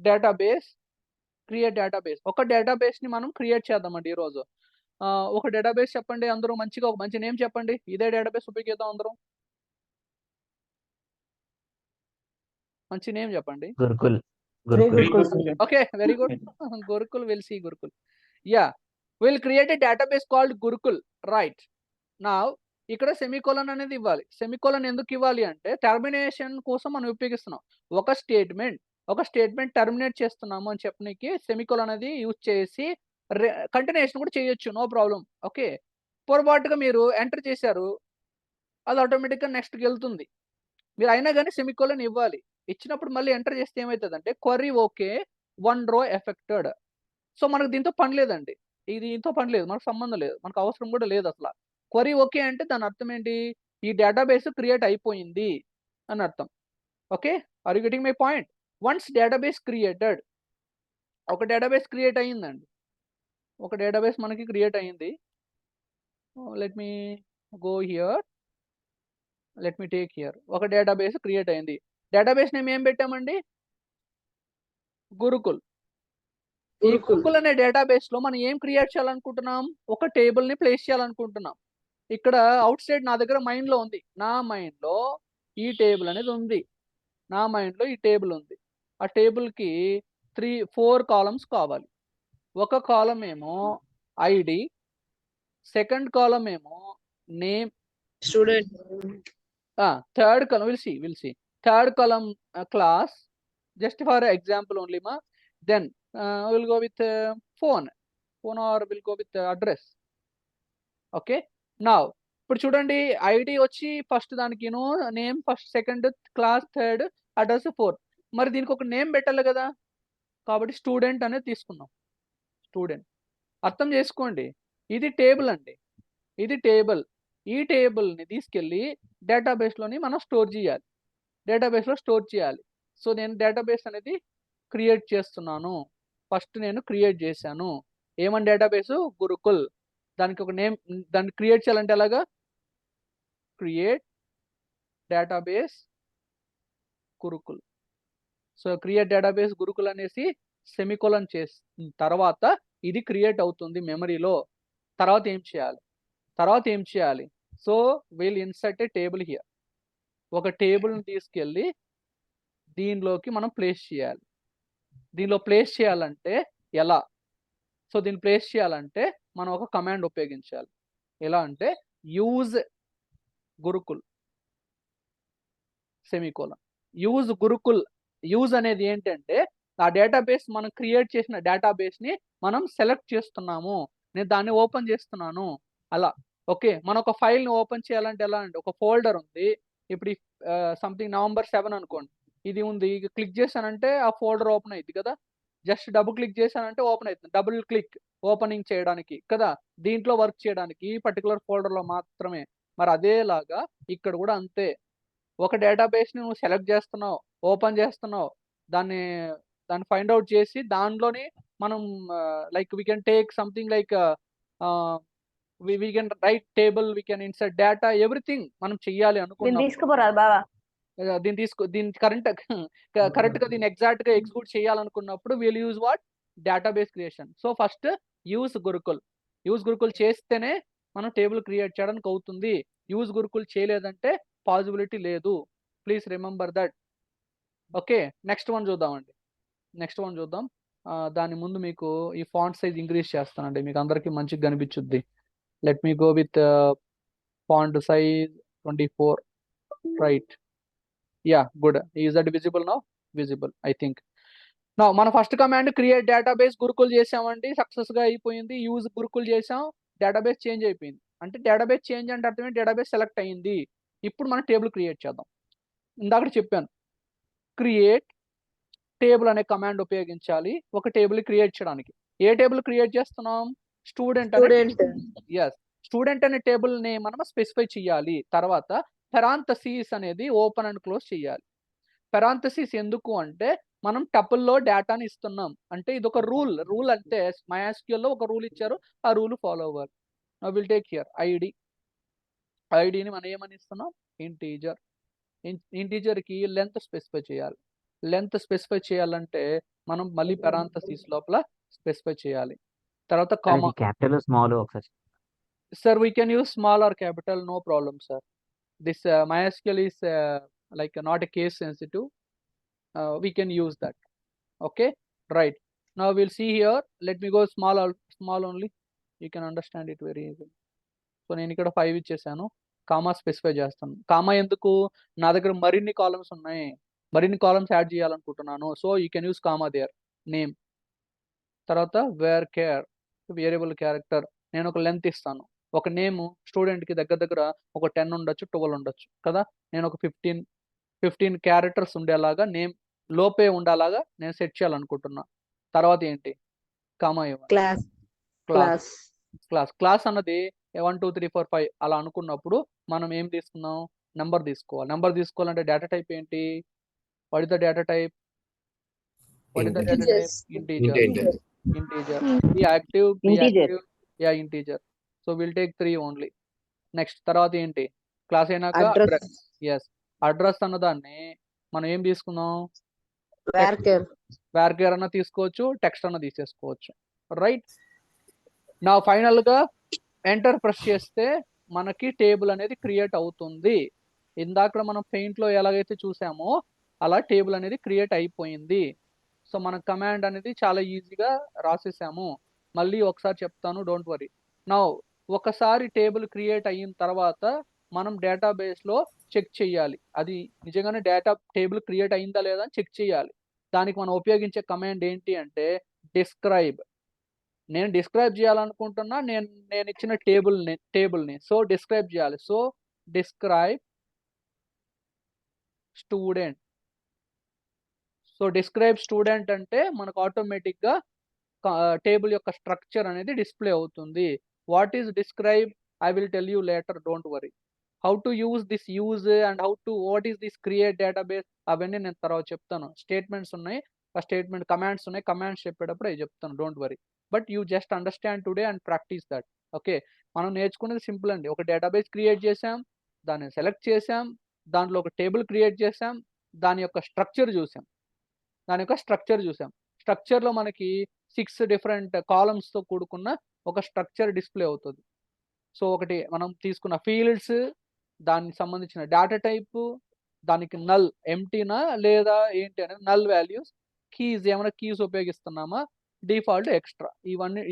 database. ఒక డేటాబేస్ ని మనం క్రియేట్ చేద్దామండి ఈరోజు. ఒక డేటాబేస్ చెప్పండి అందరూ, మంచిగా ఒక మంచి నేమ్ చెప్పండి. ఇదే డేటాబేస్ ఉపయోగిద్దాం అందరం. మంచి నేమ్ చెప్పండి. Gurukul. Okay, very good. Gurukul, we'll see Gurukul. Yeah, we'll create a database called Gurukul, right? Now ఇక్కడ సెమికోలన్ అనేది ఇవ్వాలి. సెమికోలన్ ఎందుకు ఇవ్వాలి అంటే టర్మినేషన్ కోసం మనం ఉపయోగిస్తున్నాం. ఒక స్టేట్మెంట్ టర్మినేట్ చేస్తున్నాము అని చెప్పడానికి సెమికోలన్ అనేది యూజ్ చేసి కంటిన్యూషన్ కూడా చేయొచ్చు, నో ప్రాబ్లం. ఓకే, పొరపాటుగా మీరు ఎంటర్ చేశారు, అది ఆటోమేటిక్గా నెక్స్ట్కి వెళ్తుంది. మీరు అయినా కానీ సెమికోలన్ ఇవ్వాలి. ఇచ్చినప్పుడు మళ్ళీ ఎంటర్ చేస్తే ఏమవుతుందంటే క్వరీ ఓకే, 1 రో ఎఫెక్టెడ్. సో మనకు దీంతో పని లేదండి, దీంతో పని లేదు, మనకు సంబంధం లేదు, మనకు అవసరం కూడా లేదు అసలు. క్వరీ ఓకే అంటే దాని అర్థం ఏంటి? ఈ డేటాబేస్ క్రియేట్ అయిపోయింది అని అర్థం. Okay, are you getting my point? Once database created, ఒక డేటాబేస్ క్రియేట్ అయ్యిందండి, ఒక డేటాబేస్ మనకి క్రియేట్ అయ్యింది. Let me go here, let me take here. ఒక డేటాబేస్ క్రియేట్ అయింది. డేటాబేస్ నేమ్ ఏం పెట్టామండి? గురుకుల్. ఈ గురుకుల్ అనే డేటాబేస్ లో మనం ఏం క్రియేట్ చేయాలనుకుంటున్నాం? ఒక టేబుల్ ని ప్లేస్ చేయాలనుకుంటున్నాం. ఇక్కడ అవుట్ సైడ్ నా దగ్గర మైండ్ లో ఉంది, నా మైండ్ లో ఈ టేబుల్ అనేది ఉంది, నా మైండ్ లో ఈ టేబుల్ ఉంది. ఆ టేబుల్ కి 4 కాలమ్స్ కావాలి. ఒక కాలం ఏమో ఐడి, సెకండ్ కాలం ఏమో name, student. Third column will see third column class, just for example only ma. Then we'll go with phone or we'll go with address. Okay, now ఇప్పుడు చూడండి, ID వచ్చి first దానికి name first, second, class third, address fourth. మరి దీనికి ఒక name పెట్టాలి కదా, కాబట్టి స్టూడెంట్ అనేది తీసుకున్నాం. స్టూడెంట్. అర్థం చేసుకోండి, ఇది టేబుల్ అండి, ఇది టేబుల్. ఈ టేబుల్ని తీసుకెళ్ళి డేటాబేస్లోని మనం స్టోర్ చేయాలి, డేటాబేస్లో స్టోర్ చేయాలి. సో నేను డేటాబేస్ అనేది క్రియేట్ చేస్తున్నాను. ఫస్ట్ నేను క్రియేట్ చేశాను. ఏమని డేటాబేస్? గురుకుల్. దానికి ఒక నేమ్, దాన్ని క్రియేట్ చేయాలంటే ఎలాగా? Create database Gurukul. So create database Gurukul అనేసి సెమికోలన్ చేసిన తర్వాత ఇది క్రియేట్ అవుతుంది మెమరీలో. తర్వాత ఏం చేయాలి? So we'll insert a table here. ఒక టేబుల్ని తీసుకెళ్ళి దీనిలోకి మనం ప్లేస్ చేయాలి. దీనిలో ప్లేస్ చేయాలంటే ఎలా? సో దీన్ని ప్లేస్ చేయాలంటే మనం ఒక కమాండ్ ఉపయోగించాలి. ఎలా అంటే use Gurukul semicolon. Use Gurukul. Use అనేది ఏంటంటే ఆ డేటాబేస్, మనం క్రియేట్ చేసిన డేటాబేస్ని మనం సెలెక్ట్ చేస్తున్నాము, నేను దాన్ని ఓపెన్ చేస్తున్నాను అలా. ఓకే, మనం ఒక ఫైల్ని ఓపెన్ చేయాలంటే ఎలా అంటే, ఒక ఫోల్డర్ ఉంది, ఇప్పుడు సంథింగ్ November 7 అనుకోండి, ఇది ఉంది, క్లిక్ చేశానంటే ఆ ఫోల్డర్ ఓపెన్ అయింది కదా. జస్ట్ డబుల్ క్లిక్ చేశానంటే ఓపెన్ అవుతుంది, డబుల్ క్లిక్ ఓపెనింగ్ చేయడానికి కదా, దీంట్లో వర్క్ చేయడానికి ఈ పర్టికులర్ ఫోల్డర్లో మాత్రమే. మరి అదేలాగా ఇక్కడ కూడా అంతే. ఒక డేటాబేస్ని నువ్వు సెలెక్ట్ చేస్తున్నావు, ఓపెన్ చేస్తున్నావు, దాన్ని ఫైండ్ అవుట్ చేసి దానిలోని మనం like we can take something like we can write table, we can insert data, everything మనం చెయ్యాలి అనుకున్నప్పుడు, దీన్ని కరెక్ట్ గా దీన్ని ఎగ్జాక్ట్ గా ఎగ్జిక్యూట్ చేయాలనుకున్నప్పుడు will use what? Database creation. So first use Gurukul చేస్తేనే మనం టేబుల్ క్రియేట్ చేయడానికి అవుతుంది. యూజ్ గురుకుల్ చేయలేదంటే పాసిబిలిటీ లేదు. Please remember that. Okay, next one చూద్దాం. దాని ముందు మీకు ఈ ఫాంట్ సైజ్ ఇంక్రీజ్ చేస్తానండి, మీకు అందరికీ మంచిగా కనిపించుద్ది. Let me go with font size 24, right? Yeah, good. Is that visible now? Visible, I think. Now మన first command create database Gurukul చేసామండి, సక్సెస్ గా అయిపోయింది. యూజ్ గురుకుల్ చేసాం, డేటాబేస్ చేంజ్ అయిపోయింది. అంటే డేటాబేస్ చేంజ్ అంటే అర్థమే డేటాబేస్ సెలెక్ట్ అయ్యింది. ఇప్పుడు మనం టేబుల్ క్రియేట్ చేద్దాం. ఇందాక చెప్పాను, క్రియేట్ టేబుల్ అనే కమాండ్ ఉపయోగించాలి ఒక టేబుల్ క్రియేట్ చేయడానికి. ఏ టేబుల్ క్రియేట్ చేస్తున్నాం? స్టూడెంట్. ఎస్, స్టూడెంట్ అనే టేబుల్ ని మనం స్పెసిఫై చేయాలి. తర్వాత పెరాంథసిస్ అనేది ఓపెన్ అండ్ క్లోజ్ చేయాలి. పెరాంథసిస్ ఎందుకు అంటే మనం టపుల్లో డేటాని ఇస్తున్నాం, అంటే ఇది ఒక రూల్ అంటే MySQL లో ఒక రూల్ ఇచ్చారు, ఆ రూల్ ఫాలో అవ్వాలి. నౌ విల్ టేక్ హియర్ ఐడిని మనం ఏమని ఇస్తున్నాం? ఇంటీజర్. ఇంటీజర్కి లెంత్ స్పెసిఫై చేయాలి. లెంత్ స్పెసిఫై చేయాలంటే మనం మళ్ళీ పెరాంథసిస్ లోపల స్పెసిఫై చేయాలి. తర్వాత కామా. క్యాపిటల్ స్మాల్ ఒకసారి. Sir we can use small or capital, no problem sir. This MySQL is like not a case sensitive. We can use that. Okay, right. Now we'll see here. Let me go small only. You can understand it very easily. So నేను ఇక్కడ 5 ఇచ్చేసాను. Comma specify చేస్తాను. Comma ఎందుకు? నా దగ్గర మరిన్ని columns ఉన్నాయి, మరిన్ని కాలమ్స్ యాడ్ చేయాలనుకుంటున్నాను. So you can use comma there. Name, తర్వాత వేర్ కేర్ వేరియబుల్ క్యారెక్టర్, నేను ఒక లెంత్ ఇస్తాను. ఒక నేమ్ స్టూడెంట్కి దగ్గర ఒక 10 ఉండొచ్చు, 12 ఉండొచ్చు కదా. నేను ఒక 15 క్యారెక్టర్స్ ఉండేలాగా, నేమ్ లోపే ఉండేలాగా నేను సెట్ చేయాలనుకుంటున్నా. తర్వాత ఏంటి? కామా ఇవ్వండి. క్లాస్ అన్నది 1 2 3 4 5 అలా అనుకున్నప్పుడు మనం ఏం తీసుకున్నాం? నెంబర్ తీసుకోవాలి. నెంబర్ తీసుకోవాలంటే డేటా టైప్ ఏంటి? What is the data type? Integer. Be active. Yeah, integer. So will take 3 only. Next తర్వాత ఏంటి? క్లాస్ అయినాక అడ్రస్. ఎస్, అడ్రస్ అన్నదాన్ని మనం ఏం తీసుకుందాం? వేర్ అన్న తీసుకోవచ్చు, టెక్స్ట్ అన్న తీసేసుకోవచ్చు. రైట్. నా ఫైనల్ గా ఎంటర్ ప్రెస్ చేస్తే మనకి టేబుల్ అనేది క్రియేట్ అవుతుంది. ఇందాక మనం పెయింట్ లో ఎలాగైతే చూసామో అలా టేబుల్ అనేది క్రియేట్ అయిపోయింది. సో మన కమాండ్ అనేది చాలా ఈజీగా రాసేసాము. మళ్ళీ ఒకసారి చెప్తాను, డోంట్ వరీ. నౌ ఒకసారి టేబుల్ క్రియేట్ అయిన తర్వాత మనం డేటాబేస్ లో చెక్ చేయాలి, అది నిజంగానే టేబుల్ క్రియేట్ అయిందా లేదా అని చెక్ చేయాలి. దానికి మనం ఉపయోగించే కమాండ్ ఏంటి అంటే డిస్క్రైబ్. నేను డిస్క్రైబ్ చేయాలనుకుంటున్నా నేను ఇచ్చిన టేబుల్ని. సో డిస్క్రైబ్ చేయాలి. So describe student. So describe student అంటే మనకు ఆటోమేటిక్గా టేబుల్ యొక్క స్ట్రక్చర్ అనేది డిస్ప్లే అవుతుంది. What is describe? I will tell you later, don't worry. How to use this and what is this create database అవన్నీ నేను తర్వాత చెప్తాను. స్టేట్మెంట్స్ ఉన్నాయి, ఆ స్టేట్మెంట్ కమాండ్స్ ఉన్నాయి. కమాండ్స్ చెప్పేటప్పుడు అవి చెప్తాను, don't worry. But you just understand today and practice that. Okay, మనం నేర్చుకునేది సింపుల్ అండి. ఒక డేటాబేస్ క్రియేట్ చేసాం, దాన్ని సెలెక్ట్ చేసాం, దాంట్లో ఒక టేబుల్ క్రియేట్ చేసాం, దాని యొక్క స్ట్రక్చర్ చూసాం. స్ట్రక్చర్లో మనకి 6 డిఫరెంట్ కాలమ్స్తో కూడుకున్న ఒక స్ట్రక్చర్ డిస్ప్లే అవుతుంది. సో ఒకటి మనం తీసుకున్న ఫీల్డ్స్, దానికి సంబంధించిన డేటా టైపు, దానికి నల్ ఎంటీనా లేదా ఏంటి అనేది నల్ వాల్యూస్, కీస్ ఏమైనా కీస్ ఉపయోగిస్తున్నామా, డిఫాల్ట్ ఎక్స్ట్రా.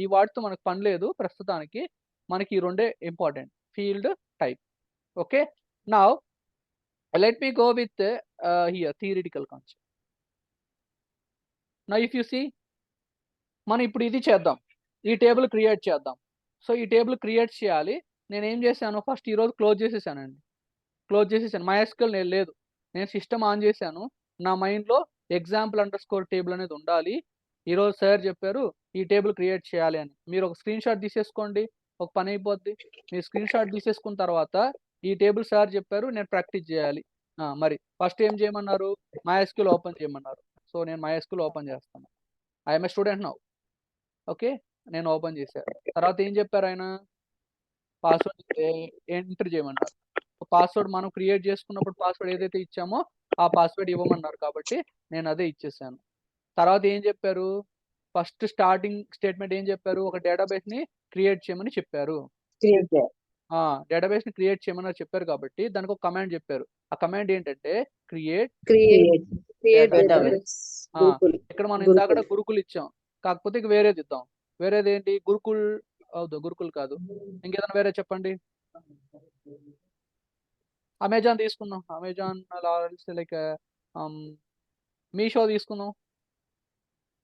ఈ వాటితో మనకు పని లేదు ప్రస్తుతానికి. మనకి ఈ రెండే important, field, type. Okay, now let me go with here theoretical concept. Now if you see, మనం ఇప్పుడు ఇది చేద్దాం, ఈ టేబుల్ క్రియేట్ చేద్దాం. సో ఈ టేబుల్ క్రియేట్ చేయాలి. నేను ఏం చేశాను, ఫస్ట్ ఈరోజు క్లోజ్ చేసేసాను. MySQL నేను లేదు, నేను సిస్టమ్ ఆన్ చేశాను. నా మైండ్లో example_table అనేది ఉండాలి. ఈరోజు సార్ చెప్పారు ఈ టేబుల్ క్రియేట్ చేయాలి అని. మీరు ఒక స్క్రీన్ షాట్ తీసేసుకోండి, ఒక పని అయిపోద్ది. మీరు స్క్రీన్ షాట్ తీసేసుకున్న తర్వాత ఈ టేబుల్ సార్ చెప్పారు, నేను ప్రాక్టీస్ చేయాలి. మరి ఫస్ట్ ఏం చేయమన్నారు? MySQL ఓపెన్ చేయమన్నారు. సో నేను MySQL ఓపెన్ చేస్తాను. I'm a student now. Okay, నేను ఓపెన్ చేశాను. తర్వాత ఏం చెప్పారు ఆయన? పాస్వర్డ్ ఎంటర్ చేయమన్నారు. పాస్వర్డ్ మనం క్రియేట్ చేసుకున్నప్పుడు పాస్వర్డ్ ఏదైతే ఇచ్చామో ఆ పాస్వర్డ్ ఇవ్వమన్నారు, కాబట్టి నేను అదే ఇచ్చేసాను. తర్వాత ఏం చెప్పారు? ఫస్ట్ స్టార్టింగ్ స్టేట్మెంట్ ఏం చెప్పారు? ఒక డేటాబేస్ని క్రియేట్ చేయమని చెప్పారు. డేటాబేస్ని క్రియేట్ చేయమని చెప్పారు కాబట్టి దానికి ఒక కమాండ్ చెప్పారు. ఆ కమాండ్ ఏంటంటే క్రియేట్. ఇక్కడ మనం ఇందాక గురుకుల్ ఇచ్చాం, కాకపోతే ఇక వేరేది ఇద్దాం. వేరేది ఏంటి? గురుకుల్ కాదు, ఇంకేదైనా వేరే చెప్పండి. అమెజాన్ తీసుకుందాం. అమెజాన్ లైక్ మీషో తీసుకుందాం.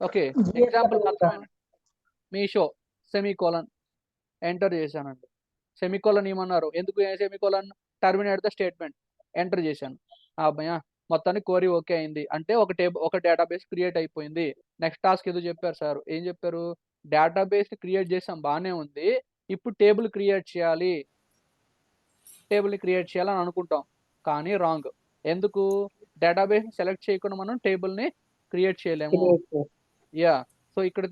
ఓకే, ఎగ్జాంపుల్ మాత్రమే. మీషో సెమీకోలన్ ఎంటర్ చేశానండి. సెమీకోలన్ ఏమన్నారు? ఎందుకు semicolon? Terminate the statement. Enter చేశాను. అబ్బాయ మొత్తానికి క్వరీ ఓకే అయింది అంటే ఒక డేటాబేస్ క్రియేట్ అయిపోయింది. నెక్స్ట్ టాస్క్ ఏదో చెప్పారు సార్. ఏం చెప్పారు? డేటాబేస్ క్రియేట్ చేసాం, బాగానే ఉంది. ఇప్పుడు టేబుల్ క్రియేట్ చేయాలి. టేబుల్ని క్రియేట్ చేయాలని అనుకుంటాం, కానీ రాంగ్. ఎందుకు? డేటాబేస్ సెలెక్ట్ చేయకుండా మనం టేబుల్ని క్రియేట్ చేయలేము. యా, సో ఇక్కడ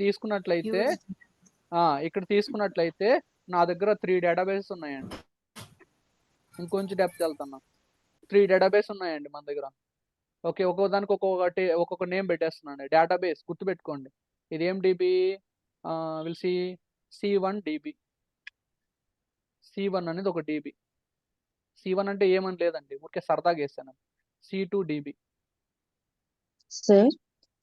తీసుకున్నట్లయితే నా దగ్గర 3 డేటాబేసెస్ ఉన్నాయండి. ఇంకొంచెం డెప్త్ వెళ్తున్నా. 3 డేటాబేస్ ఉన్నాయండి మన దగ్గర. ఓకే, ఒక్కొక్కదానికి ఒక్కొక్క నేమ్ పెట్టేస్తున్నాను. డేటాబేస్ గుర్తుపెట్టుకోండి. ఇది ఏం dB? Will see C1 dB. C1 అనేది ఒక డిబి. C1 అంటే ఏమని లేదండి, ఊరికే సరదాగా వేసాను. C2 dB. Sir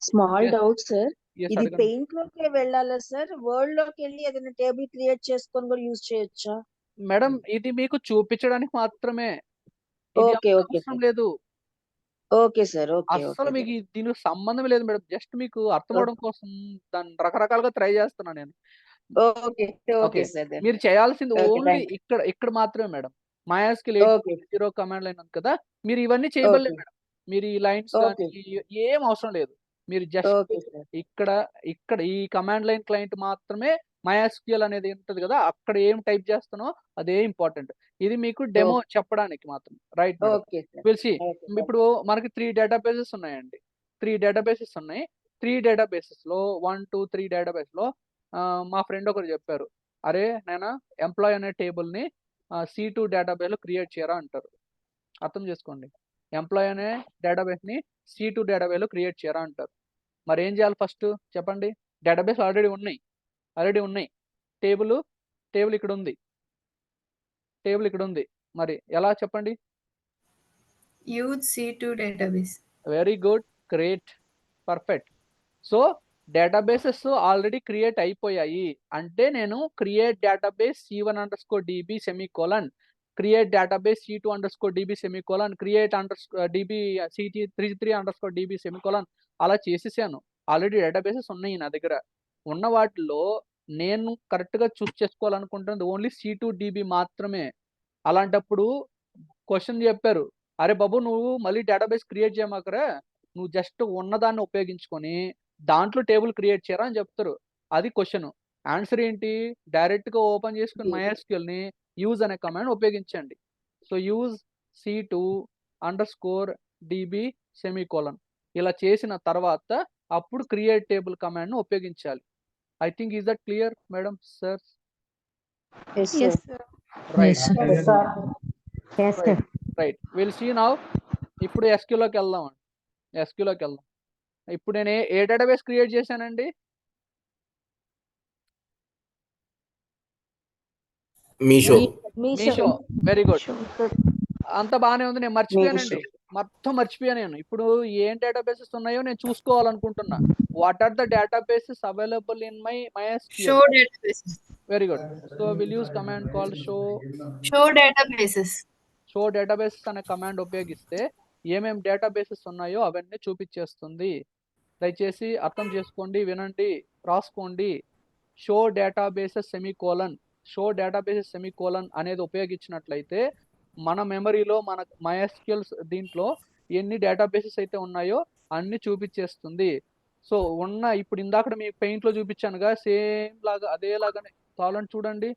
small Yes, doubt sir, yes, ఇది అడగండి. పెయింట్ లోకి వెళ్ళాలా సార్? వర్డ్ లోకి వెళ్ళి ఏదైనా టేబుల్ క్రియేట్ చేసుకొని కూడా యూజ్ చేయొచ్చా? మేడం ఇది మీకు చూపించడానికి మాత్రమే, ఇది ఓకే అంత ఓకే అవసరం సార్, లేదు. ఓకే సార్, ఓకే అస్సలు ఓకే మీకు దీనికి సంబంధం లేదు మేడం. జస్ట్ మీకు అర్థం అవడం కోసం దాన్ని రకరకాలుగా ట్రై చేస్తున్నా నేను. ఓకే ఓకే, ఓకే సార్, మీరు చేయాల్సింది ఓకే ఓన్లీ థ్యాంక్ ఇక్కడ మాత్రమే madam. MySQL okay 8.0 command line ఉంది కదా, మీరు ఇవన్నీ ఓకే చేయబడలేదు మేడం. మీరు ఈ లైన్స్ కానీ ఓకే ఏం అవసరం లేదు. మీరు జస్ట్ ఓకే సార్, ఇక్కడ ఈ కమాండ్ లైన్ క్లయింట్ మాత్రమే MySQL అనేది ఉంటుంది కదా, అక్కడ ఏం టైప్ చేస్తానో అదే ఇంపార్టెంట్. ఇది మీకు డెమో చెప్పడానికి మాత్రం. Right madam, okay sir, will see. Okay ఇప్పుడు మనకి 3 డేటాబేసెస్ ఉన్నాయండి. 3 డేటాబేసెస్ ఉన్నాయి. 3 డేటాబేసెస్లో 1, 2, 3 డేటాబేస్లో మా ఫ్రెండ్ ఒకరు చెప్పారు, అరే నేను ఎంప్లాయ్ అనే టేబుల్ని C2 డేటాబేస్లో క్రియేట్ చేయరా అంటారు. అర్థం చేసుకోండి, ఎంప్లాయ్ అనే డేటాబేస్ని C2 డేటాబేస్లో క్రియేట్ చేయరా అంటారు. మరి ఏం చేయాలి ఫస్ట్ చెప్పండి? డేటాబేస్ ఆల్రెడీ ఉన్నాయి. టేబుల్ ఇక్కడ ఉంది. మరి ఎలా చెప్పండి? Use C2 database. Very good, great, perfect. So databases already create అయిపోయాయి అంటే నేను create database C1_DB semicolon, create database C2_DB semicolon, create DB CT33_DB semicolon అలా చేసేసాను. ఆల్రెడీ డేటాబేసెస్ ఉన్నాయి నా దగ్గర. ఉన్న వాటిలో నేను కరెక్ట్గా చూస్ చేసుకోవాలనుకుంటున్నది ఓన్లీ C2 DB మాత్రమే. అలాంటప్పుడు క్వశ్చన్ చెప్పారు, అరే బాబు నువ్వు మళ్ళీ డేటాబేస్ క్రియేట్ చేయమాకరా, నువ్వు జస్ట్ ఉన్నదాన్ని ఉపయోగించుకొని దాంట్లో టేబుల్ క్రియేట్ చేయరా అని చెప్తారు. అది క్వశ్చన్. ఆన్సర్ ఏంటి? డైరెక్ట్గా ఓపెన్ చేసుకుని MySQLని యూజ్ అనే కమాండ్ ఉపయోగించండి. సో యూజ్ C2_DB సెమీకోలన్ ఇలా చేసిన తర్వాత అప్పుడు క్రియేట్ టేబుల్ కమాండ్ను ఉపయోగించాలి. I think is that clear madam sir? Yes, Yes, sir. sir. Right Yes, sir. Right, will see now. ఇప్పుడు SQLలోకి వెళ్దాం. ఇప్పుడు నేను ఏ డేటాబేస్ క్రియేట్ చేశానండి? Meesho. Meesho. Very good, Sure, sir. అంత బాగానే ఉంది. నేను మర్చిపోయానండి, మొత్తం మర్చిపోయాను నేను. ఇప్పుడు ఏం డేటాబేసెస్ ఉన్నాయో నేను చూసుకోవాలనుకుంటున్నా. What are the databases available in MySQL? Show databases. Very good. So will use command call Show databases. Show databases అనే కమాండ్ ఉపయోగిస్తే ఏమేం డేటాబేసెస్ ఉన్నాయో అవన్నీ చూపించేస్తుంది. దయచేసి అర్థం చేసుకోండి, వినండి, రాసుకోండి. షో డేటాబేసెస్ సెమీకోలన్ అనేది ఉపయోగించినట్లయితే మన మెమరీలో మన MySQL దీంట్లో ఎన్ని డేటాబేసెస్ అయితే ఉన్నాయో అన్ని చూపించేస్తుంది. సో ఇప్పుడు ఇందాక మీకు పెయింట్లో చూపించానుగా, సేమ్ లాగా అదేలాగానే కావాలంటే చూడండి.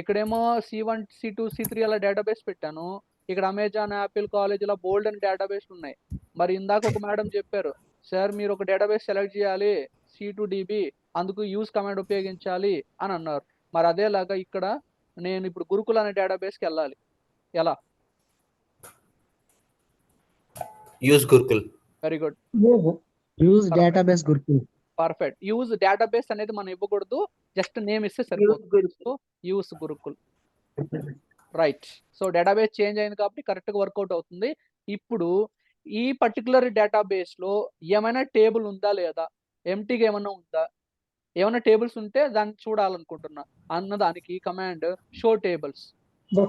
ఇక్కడేమో C1, C2, C3 అలా డేటాబేస్ పెట్టాను. ఇక్కడ అమెజాన్, యాపిల్, కాలేజ్ ఇలా బోల్డ్ అని డేటాబేస్ ఉన్నాయి. మరి ఇందాక ఒక మేడం చెప్పారు, సార్ మీరు ఒక డేటాబేస్ సెలెక్ట్ చేయాలి C2 DB, అందుకు యూజ్ కమాండ్ ఉపయోగించాలి అని అన్నారు. మరి అదేలాగా ఇక్కడ నేను ఇప్పుడు గురుకుల్ అనే డేటాబేస్కి వెళ్ళాలి. ఎలా? Use Gurukul. Very good, use database గుర్తు. పర్ఫెక్ట్. యూజ్ డేటాబేస్ అనేది మనం ఇవ్వకూడదు, జస్ట్ నేమ్ ఇస్తే సరిపోతుంది. So use Gurukul. Right. So database change అయింది కాబట్టి కరెక్ట్గా వర్కౌట్ అవుతుంది. ఇప్పుడు ఈ పర్టికులర్ డేటాబేస్లో ఏమైనా టేబుల్ ఉందా లేదా, ఎంటీగా ఏమైనా ఉందా, ఏమైనా టేబుల్స్ ఉంటే దాన్ని చూడాలనుకుంటున్నా అన్నదానికి command show tables. No,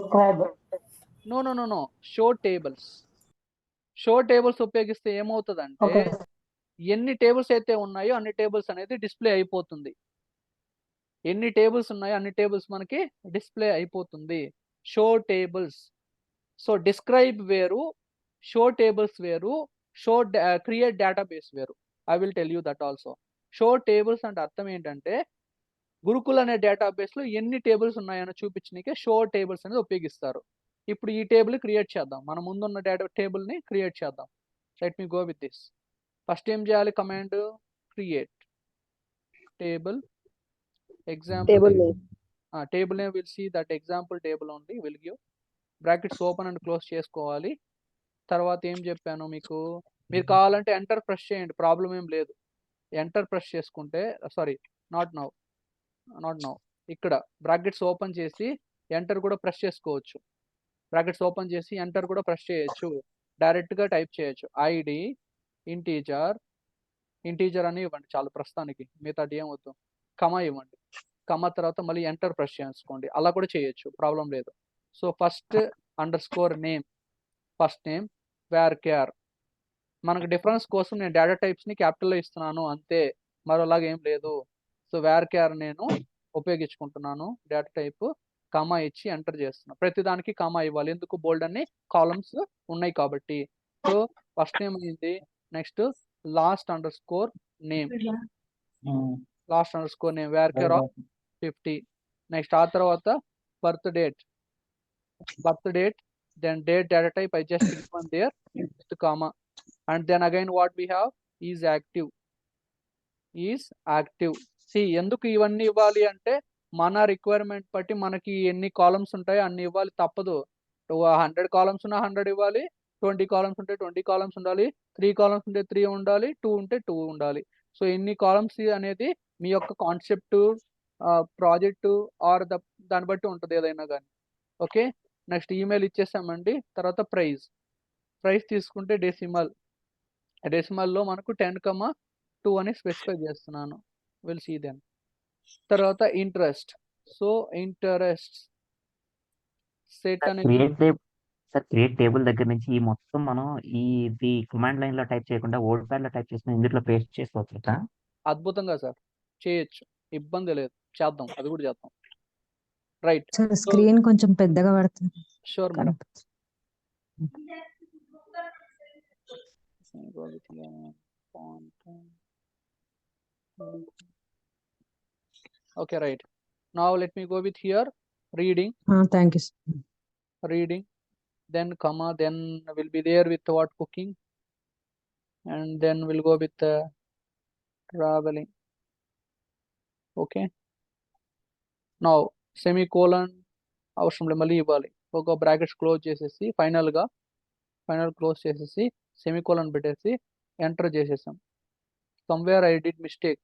show tables ఉపయోగిస్తే ఏమవుతుందంటే ఎన్ని టేబుల్స్ అయితే ఉన్నాయో అన్ని టేబుల్స్ అనేది డిస్ప్లే అయిపోతుంది. ఎన్ని టేబుల్స్ ఉన్నాయో అన్ని టేబుల్స్ మనకి డిస్ప్లే అయిపోతుంది. Show tables. సో డిస్క్రైబ్ వేరు, షో టేబుల్స్ వేరు, క్రియేట్ డేటాబేస్ వేరు. I will tell you that also. Show tables అంటే అర్థం ఏంటంటే గురుకుల్ అనే డేటాబేస్లో ఎన్ని టేబుల్స్ ఉన్నాయని చూపించడానికే షో టేబుల్స్ అనేది ఉపయోగిస్తారు. ఇప్పుడు ఈ టేబుల్ క్రియేట్ చేద్దాం, మన ముందున్న టేబుల్ని క్రియేట్ చేద్దాం. Let me go with this. First ఏం చేయాలి? Command create table example. Table name will see that example table only will give brackets open and close చేసుకోవాలి. తర్వాత ఏం చెప్పాను మీకు, మీరు కావాలంటే ఎంటర్ ప్రెస్ చేయండి, ప్రాబ్లం ఏం లేదు. ఎంటర్ ప్రెస్ చేసుకుంటే సారీ నాట్ నౌ ఇక్కడ బ్రాకెట్స్ ఓపెన్ చేసి ఎంటర్ కూడా ప్రెస్ చేసుకోవచ్చు. బ్రాకెట్స్ ఓపెన్ చేసి ఎంటర్ కూడా ప్రెస్ చేయొచ్చు, డైరెక్ట్గా టైప్ చేయొచ్చు. ఐడి ఇంటీజర్ అని ఇవ్వండి చాలు ప్రస్తుతానికి, మిగతాది ఏం వద్దు. కమా ఇవ్వండి, కమా తర్వాత మళ్ళీ ఎంటర్ ప్రెస్ చేసుకోండి, అలా కూడా చేయొచ్చు, ప్రాబ్లం లేదు. So first _name, first name varchar. మనకు డిఫరెన్స్ కోసం నేను డేటా టైప్స్ని క్యాపిటల్లో ఇస్తున్నాను అంతే, మరోలాగా ఏం లేదు. సో varchar నేను ఉపయోగించుకుంటున్నాను డేటా టైప్, కామా ఇచ్చి ఎంటర్ చేస్తున్నాను. ప్రతిదానికి కామా ఇవ్వాలి, ఎందుకు, బోల్డ్ అన్ని కాలమ్స్ ఉన్నాయి కాబట్టి. సో ఫస్ట్ నేమ్ అయింది, next last name varchar of 50. Next ఆ తర్వాత birth date, then date data type I just given there with comma, and then again what we have is active. See ఎందుకు ఇవన్నీ ఇవ్వాలి అంటే మన రిక్వైర్మెంట్ బట్టి మనకి ఎన్ని కాలమ్స్ ఉంటాయో అన్ని ఇవ్వాలి, తప్పదు. 100 కాలమ్స్ ఉన్న 100 ఇవ్వాలి, 20 కాలమ్స్ ఉంటే 20 కాలమ్స్ ఉండాలి, 3 కాలమ్స్ ఉంటే 3 ఉండాలి, 2 ఉంటే 2 ఉండాలి. సో ఎన్ని కాలమ్స్ అనేది మీ యొక్క కాన్సెప్ట్, ప్రాజెక్టు ఆర్ దాన్ని బట్టి ఉంటుంది ఏదైనా కానీ. ఓకే, నెక్స్ట్ ఈమెయిల్ ఇచ్చేసామండి. తర్వాత ప్రైస్ తీసుకుంటే డెసిమల్లో మనకు 10,2 అని స్పెసిఫై చేస్తున్నాను, విల్ సీ దెన్. తర్వాత ఇంట్రెస్ట్, సో ఇంట్రెస్ట్ సెట్ అనేది క్రియేట్ టేబుల్ దగ్గర నుంచి ఈ మొత్తం మనం ఇది కమాండ్ లైన్ లో టైప్ చేయకుండా వర్డ్ ప్యాడ్ లో టైప్ చేసుకుని ఇందులో పేస్ట్ చేసుకోవచ్చు. అద్భుతంగా సార్ చేయొచ్చు, ఇబ్బంది లేదు, చేద్దాం, అది కూడా చేద్దాం. రైట్, సార్ స్క్రీన్ కొంచెం పెద్దగా పడుతుంది. Sure madam. Okay, right. Now let me go with here reading, thank you reading, then comma, then will be there with what, cooking, and then we'll go with traveling. Okay, now semicolon అవసరం లేదు, మళ్ళీ ఇవ్వాలి. ఒక brackets close చేసేసి final close చేసేసి semicolon పెట్టేసి enter చేసేసాం. Somewhere I did mistake.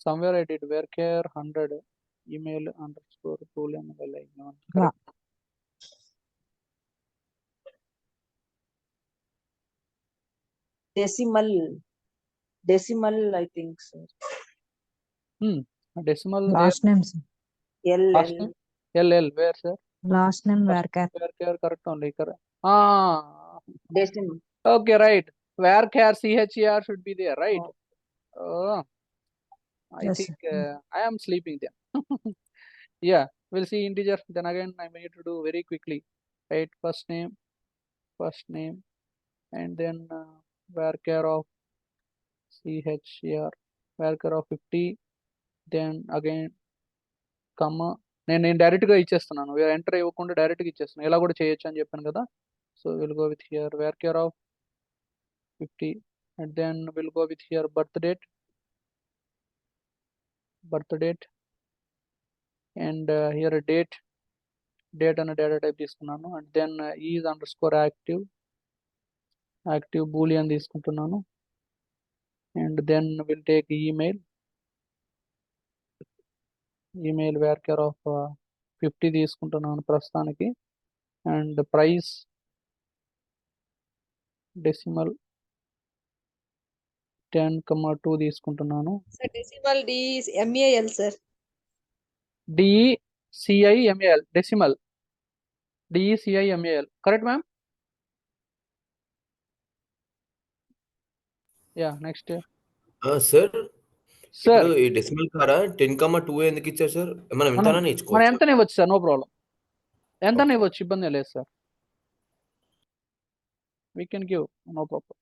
Somewhere I did varchar 100 email underscore boolean correct. Decimal I think, sir. Decimal last name last name LL where sir? Last name varchar correct only, correct. Decimal. Okay, right. Varchar CHER should be there, right? Oh, I Yes, think I am sleeping then. Yeah, we'll see integer. Then again, I need to do very quickly. Right, first name, and then varchar of CHER, varchar of 50. Then again, comma. నేను డైరెక్ట్గా ఇచ్చేస్తున్నాను, enter ఇవ్వకుండా డైరెక్ట్గా ఇచ్చేస్తున్నాను. ఇలా కూడా చేయొచ్చు అని చెప్పాను కదా. So will go with here varchar of 50, and then we'll go with here birth date, and here date అనే డేటా టైప్ తీసుకున్నాను. And then is underscore active boolean తీసుకుంటున్నాను. And then will take email varchar of 50 తీసుకుంటున్నాను ప్రస్తుతానికి. And price decimal 10,2 తీసుకుంటున్నాను. Decimal DECIMAL sir. DECIMAL decimal DECIMAL correct ma'am. Yeah next sir sir ఇప్పుడు ఈ decimal కారా 10,2 ఎందుకు ఇచ్చారు సార్? మనం మనం ఎంతనా ఇచ్చుకోవచ్చు. ఎంతనే ఇవ్వచ్చు సార్, నో ప్రాబ్లం, ఎంతనే ఇవ్వచ్చు, ఇబ్బంది లేదు sir. We can give, no problem.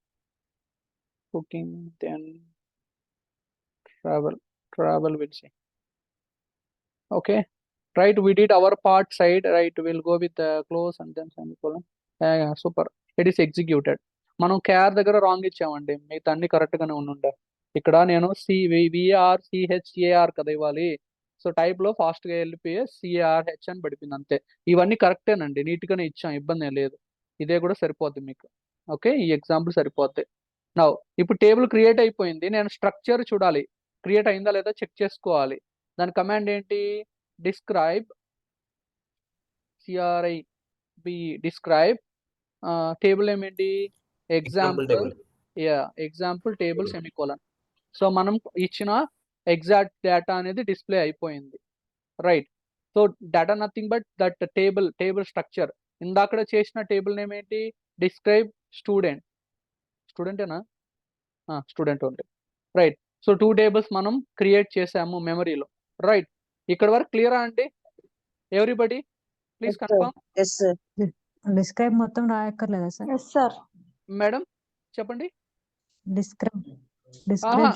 Cooking, then travel we'll see. Okay, right, we did our part side, right, we'll go with the close and then semicolon. Yeah, super, it is executed. మనం KR దగ్గర wrong ఇచ్చామండి, మిగతా అన్ని correct గానే ఉండుండే. ఇక్కడ నేను VR సిహెచ్ఏఆర్ కదా ఇవ్వాలి, సో టైప్ లో ఫాస్ట్ గా వెళ్ళిపోయి సిఆర్హెచ్ అని పడిపోయింది అంతే. ఇవన్నీ కరెక్టేనండి, నీట్ గానే ఇచ్చాం, ఇబ్బంది ఏం లేదు. ఇదే కూడా సరిపోద్ది మీకు. ఓకే, ఈ ఎగ్జాంపుల్ సరిపోద్ది. నా ఇప్పుడు టేబుల్ క్రియేట్ అయిపోయింది, నేను స్ట్రక్చర్ చూడాలి క్రియేట్ అయిందా లేదా చెక్ చేసుకోవాలి. దాని కమాండ్ ఏంటి? డిస్క్రైబ్ డిస్క్రైబ్ టేబుల్ ఏమేంటి? Example example table semicolon. So మనం ఇచ్చిన ఎగ్జాక్ట్ డేటా అనేది డిస్ప్లే అయిపోయింది, right. So data nothing but that table structure. ఇందాక చేసిన టేబుల్ నేమ్ ఏంటి? డిస్క్రైబ్ స్టూడెంటేనా? స్టూడెంట్ ఉంది, రైట్. సో 2 టేబుల్స్ మనం క్రియేట్ చేసాము మెమరీలో, రైట్. ఇక్కడ వరకు క్లియరా అండి everybody? Please confirm. Yes sir. Describe మొత్తం రాయక్కర్లేదా సార్? Yes sir. మేడం చెప్పండి. డిస్క్రైబ్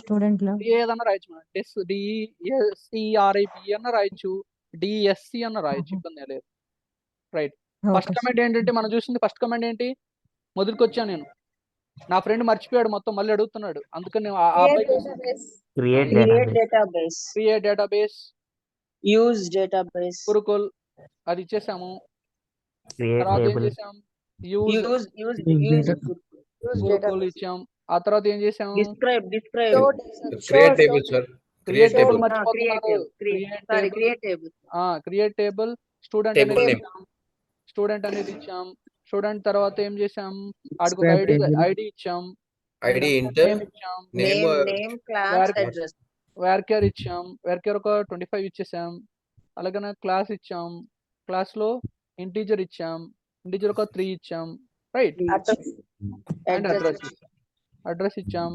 స్టూడెంట్ లో ఏదన్నా రాయొచ్చు మేడం, DSCRIB అన్న రాయొచ్చు, DSC అన్న రాయొచ్చు, ఇబ్బంది లేదు, రైట్. ఫస్ట్ కమెంట్ ఏంటంటే మనం చూసింది ఫస్ట్ కమెంట్ ఏంటి? మొదటికి వచ్చాను నేను, నా ఫ్రెండ్ మర్చిపోయాడు మొత్తం, మళ్ళీ అడుగుతున్నాడు, అందుకని ఆ అబ్బాయి create create database. Database, create database, use database, Gurukul అది ఇచ్చేసాము. క్రియేట్ తర్వాత ఏం టేబుల్. చేసాం? యూజ్ యూజ్ గురుకుల్ ఇచ్చాం. ఆ తర్వాత ఏం చేసాం? Describe create table sir. Create table Show, మర్చిపోతున్నారు. క్రియేట్ టేబుల్ స్టూడెంట్ Table అనేది name. ఇచ్చాం. స్టూడెంట్ అనేది ఇచ్చాం. స్టూడెంట్ తర్వాత ఏం చేసాం? ఆడికి ఒక Describe table. ఐడి ఇచ్చాం, ఐడి ఇంటర్ నేమ్ ఇచ్చాం, నేమ్ క్లాస్ Where- అడ్రస్. వేర్కేర్ ఇచ్చాం, వేర్కేర్ ఒక 25 ఇచ్చేసాం. అలాగనే క్లాస్ ఇచ్చాం, క్లాస్ లో ఇంటీజర్ ఇచ్చాం, ఇంటీజర్ ఒక 3 ఇచ్చాం, రైట్. అండ్ అడ్రస్ ఇచ్చాం,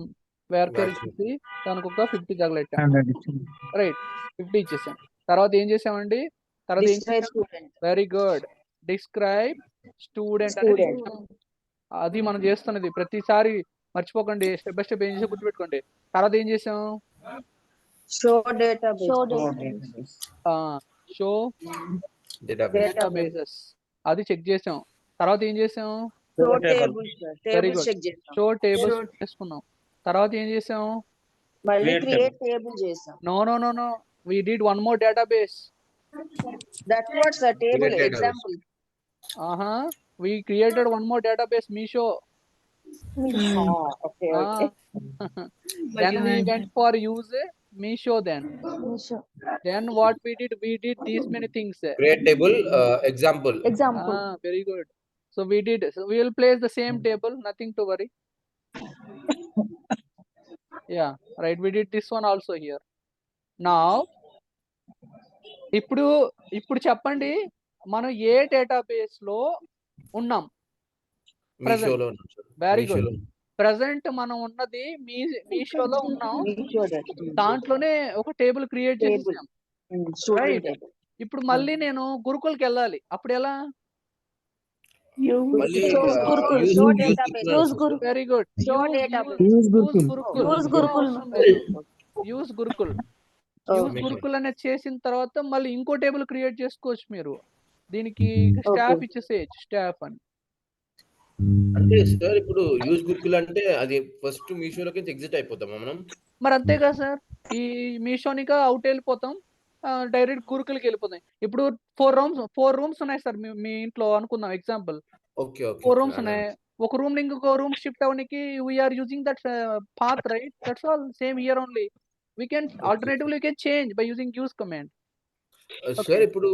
వేర్కేర్ ఇచ్చేసి దానికి ఒక 50 తగలెట్టాం, 100 ఇచ్చింది. రైట్. 50 ఇచ్చేసాం. తర్వాత ఏం చేసామండి? తర్వాత ఏం Describe చేసాం? student. Very good, describe student అనేది ఇచ్చాం. అది మనం చేస్తున్నది ప్రతిసారి మర్చిపోకండి, స్టెప్ బై స్టెప్ ఏం చేసి గుర్తుపెట్టుకోండి. తర్వాత ఏం చేసాం? Show database. షో డేటాబేసెస్ అది చెక్ చేసాం. తర్వాత ఏం చేసాం? Show tables. Very Tables good. check చేసాం. షో టేబుల్స్ చేసుకున్నాం. తర్వాత ఏం చేసాం? మళ్ళీ క్రియేట్ టేబుల్ చేసాం. No we did one more database. That's what sir, table Create database. example. We created one more database, Misho. Okay. Then we went for use Misho. Then what we did these many things. Create table example. Very good. So we will place the same table, nothing to worry. Yeah, right. We did this one also here. Now ఇప్పుడు చెప్పండి, మనం ఏ database లో ఉన్నాం? మీషోలో. Very good. Present మనం ఉన్నది మీషోలో ఉన్నాం. దాంట్లోనే ఒక టేబుల్ క్రియేట్ చేసేసాం, రైట్. ఇప్పుడు మళ్ళీ నేను గురుకుల్కి వెళ్ళాలి, అప్పుడు ఎలా? Very good. యూజ్ గురుకుల్ అనేది చేసిన తర్వాత మళ్ళీ ఇంకో టేబుల్ క్రియేట్ చేసుకోవచ్చు మీరు. దీనికి స్టాఫ్ ఇచ్చేసేయచ్చు, స్టాఫ్ అని. అంటే సార్ ఇప్పుడు యూజ్ గురుకుల్ అంటే అది ఫస్ట్ మీషోలోకి ఎగ్జిట్ అయిపోతామా మనం? మరి అంతే కదా సార్, ఈ మీషోనిక అవుట్ వెళ్ళిపోతాం, డైరెక్ట్ గురుకుల్కి వెళ్ళిపోతాం. ఇప్పుడు 4 రూమ్స్ ఉన్నాయి సార్ మీ ఇంట్లో అనుకుందాం, ఎగ్జాంపుల్. ఓకే 4 రూమ్స్ ఉన్నాయి. ఒక రూమ్ నుంచి ఇంకో రూమ్ షిఫ్ట్ అవడానికి we're using that path, right? That's all same here only. We can alternatively we can change by using use command. Sir ఇప్పుడు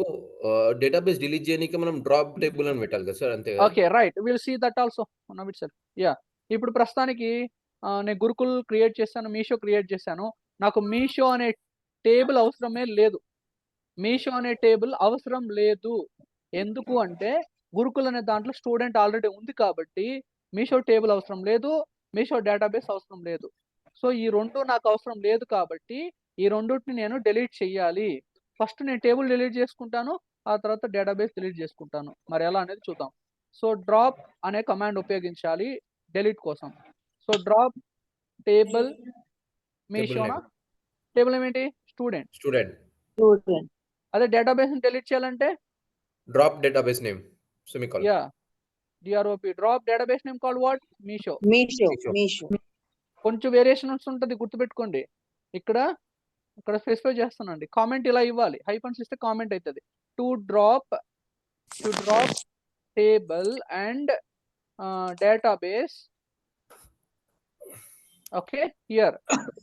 డేటాబేస్ డిలీట్ చేయడానికి మనం డ్రాప్ టేబుల్ అని పెట్టాలి కదా సార్, అంతే కదా? Okay, right. Will see that also now itself. Yeah, ఇప్పుడు ప్రస్తుతానికి నేను గురుకుల్ క్రియేట్ చేశాను, మీషో క్రియేట్ చేశాను. నాకు మీషో అనే టేబుల్ అవసరమే లేదు. మీషో అనే టేబుల్ అవసరం లేదు. ఎందుకు అంటే గురుకుల్ అనే దాంట్లో స్టూడెంట్ ఆల్రెడీ ఉంది కాబట్టి మీషో టేబుల్ అవసరం లేదు, మీషో డేటాబేస్ అవసరం లేదు. సో ఈ రెండు నాకు అవసరం లేదు కాబట్టి ఈ రెండుని నేను డిలీట్ చెయ్యాలి. ఫస్ట్ నేను టేబుల్ డిలీట్ చేసుకుంటాను, ఆ తర్వాత డేటాబేస్ డిలీట్ చేసుకుంటాను. మరి ఎలా అనేది చూద్దాం. సో డ్రాప్ అనే కమాండ్ ఉపయోగించాలి డిలీట్ కోసం. సో డ్రాప్ టేబుల్ మీషోనా, టేబుల్ ఏమేంటి? స్టూడెంట్. అదే డేటాబేస్ డిలీట్ చేయాలంటే drop database name semicolon. Yeah, DROP, drop database name called what? Misho. Meesho కొంచెం వేరియేషన్స్ ఉంటుంది, గుర్తుపెట్టుకోండి. ఇక్కడ స్పెసిఫై చేస్తానండి. కామెంట్ ఇలా ఇవ్వాలి, హైఫన్స్ ఇస్తే కామెంట్ అవుతుంది. To drop table and database. Okay, here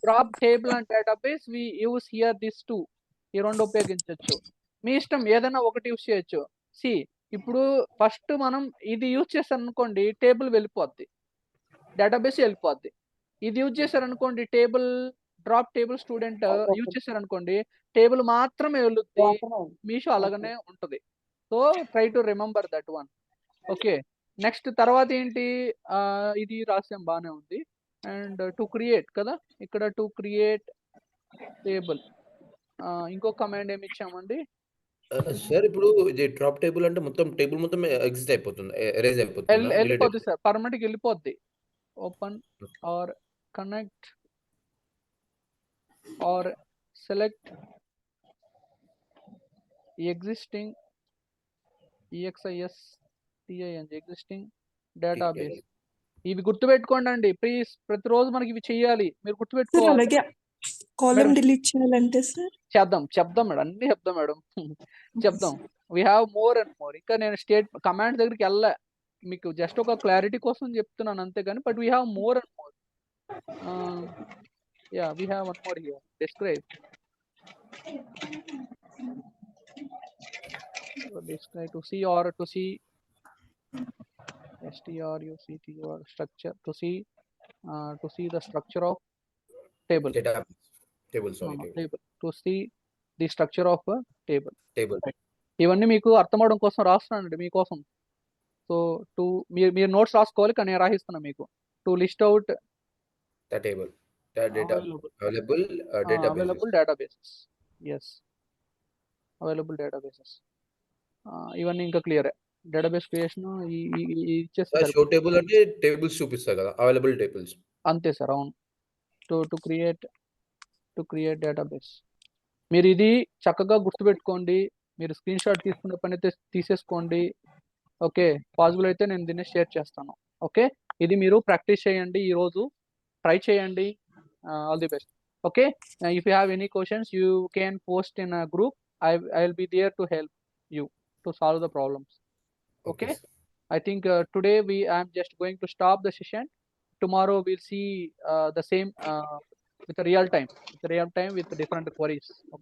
drop table and database we use here this two. ఈ రెండు ఉపయోగించవచ్చు. మీ ఇష్టం, ఏదైనా ఒకటి యూస్ చేయొచ్చు. సి, ఇప్పుడు ఫస్ట్ మనం ఇది యూజ్ చేశారు అనుకోండి, టేబుల్ వెళ్ళిపోద్ది, డేటాబేస్ వెళ్ళిపోద్ది. ఇది యూజ్ చేశారు అనుకోండి, table drop table student use చేశారు అనుకోండి, టేబుల్ మాత్రమే వెళ్ళుద్ది. మీషో అలాగనే ఉంటుంది. So try to remember that one. Okay, next తర్వాత ఏంటి, ఇది రాసాం బాగానే ఉంది. అండ్ టు క్రియేట్ కదా, ఇక్కడ టు క్రియేట్ టేబుల్. ఇంకో కమాండ్ ఏమి ఇచ్చామండి? సార్ ఇప్పుడు ఇది డ్రాప్ టేబుల్ అంటే మొత్తం టేబుల్ మొత్తం ఎగ్జిస్ట్ అయిపోతుంది, ఎరేజ్ అయిపోతుందా? వెళ్ళిపోద్ది సార్, పర్మనెంట్కి వెళ్ళిపోద్ది. Open or connect or select existing existing database. ఇవి గుర్తుపెట్టుకోండి అండి ప్లీజ్, ప్రతిరోజు మనకి ఇవి చెయ్యాలి, మీరు గుర్తుపెట్టుకోవాలి. అలాగే కాలం డిలీట్ చేయాలంటే సార్ చెప్దాం మేడం, అన్ని చెప్దాం మేడం. చెప్దాం. We have more and more. ఇంకా నేను స్టేట్ కమాండ్ దగ్గరికి వెళ్ళా, మీకు జస్ట్ ఒక క్లారిటీ కోసం చెప్తున్నాను అంతేగాని, but we have more and more. Yeah, we have one more here. Describe to see or to see structure, to see the structure of table. Table, sorry, table. To see the structure of a table. Right. ఇవన్నీ మీకు అర్థం అవడం కోసం రాస్తున్నానండి మీకోసం. So మీరు notes రాసుకోవాలి, కానీ నేను రాసిస్తున్నా మీకు. To list out the table, the data available databases. Yes, available databases. ఇవన్నీ ఇంకా క్లియర్. డేటాబేస్ క్రియేషన్ ఇచ్చేస్తారు. షో టేబుల్ అంటే టేబుల్స్ చూపిస్తారు కదా, అవైలబుల్ టేబుల్స్. అంతే సార్, అవును. To create database. మీరు ఇది చక్కగా గుర్తుపెట్టుకోండి. మీరు స్క్రీన్ షాట్ తీసుకునే పని అయితే తీసేసుకోండి. ఓకే, పాసిబుల్ అయితే నేను దీన్ని షేర్ చేస్తాను. ఓకే, ఇది మీరు ప్రాక్టీస్ చేయండి, ఈరోజు ట్రై చేయండి. All the best. Okay, if you have any questions you can post in a group. I will be there to help you to solve the problems. Okay, I think today I'm just going to stop the session. Tomorrow we'll see the same with the real time with different queries. Okay.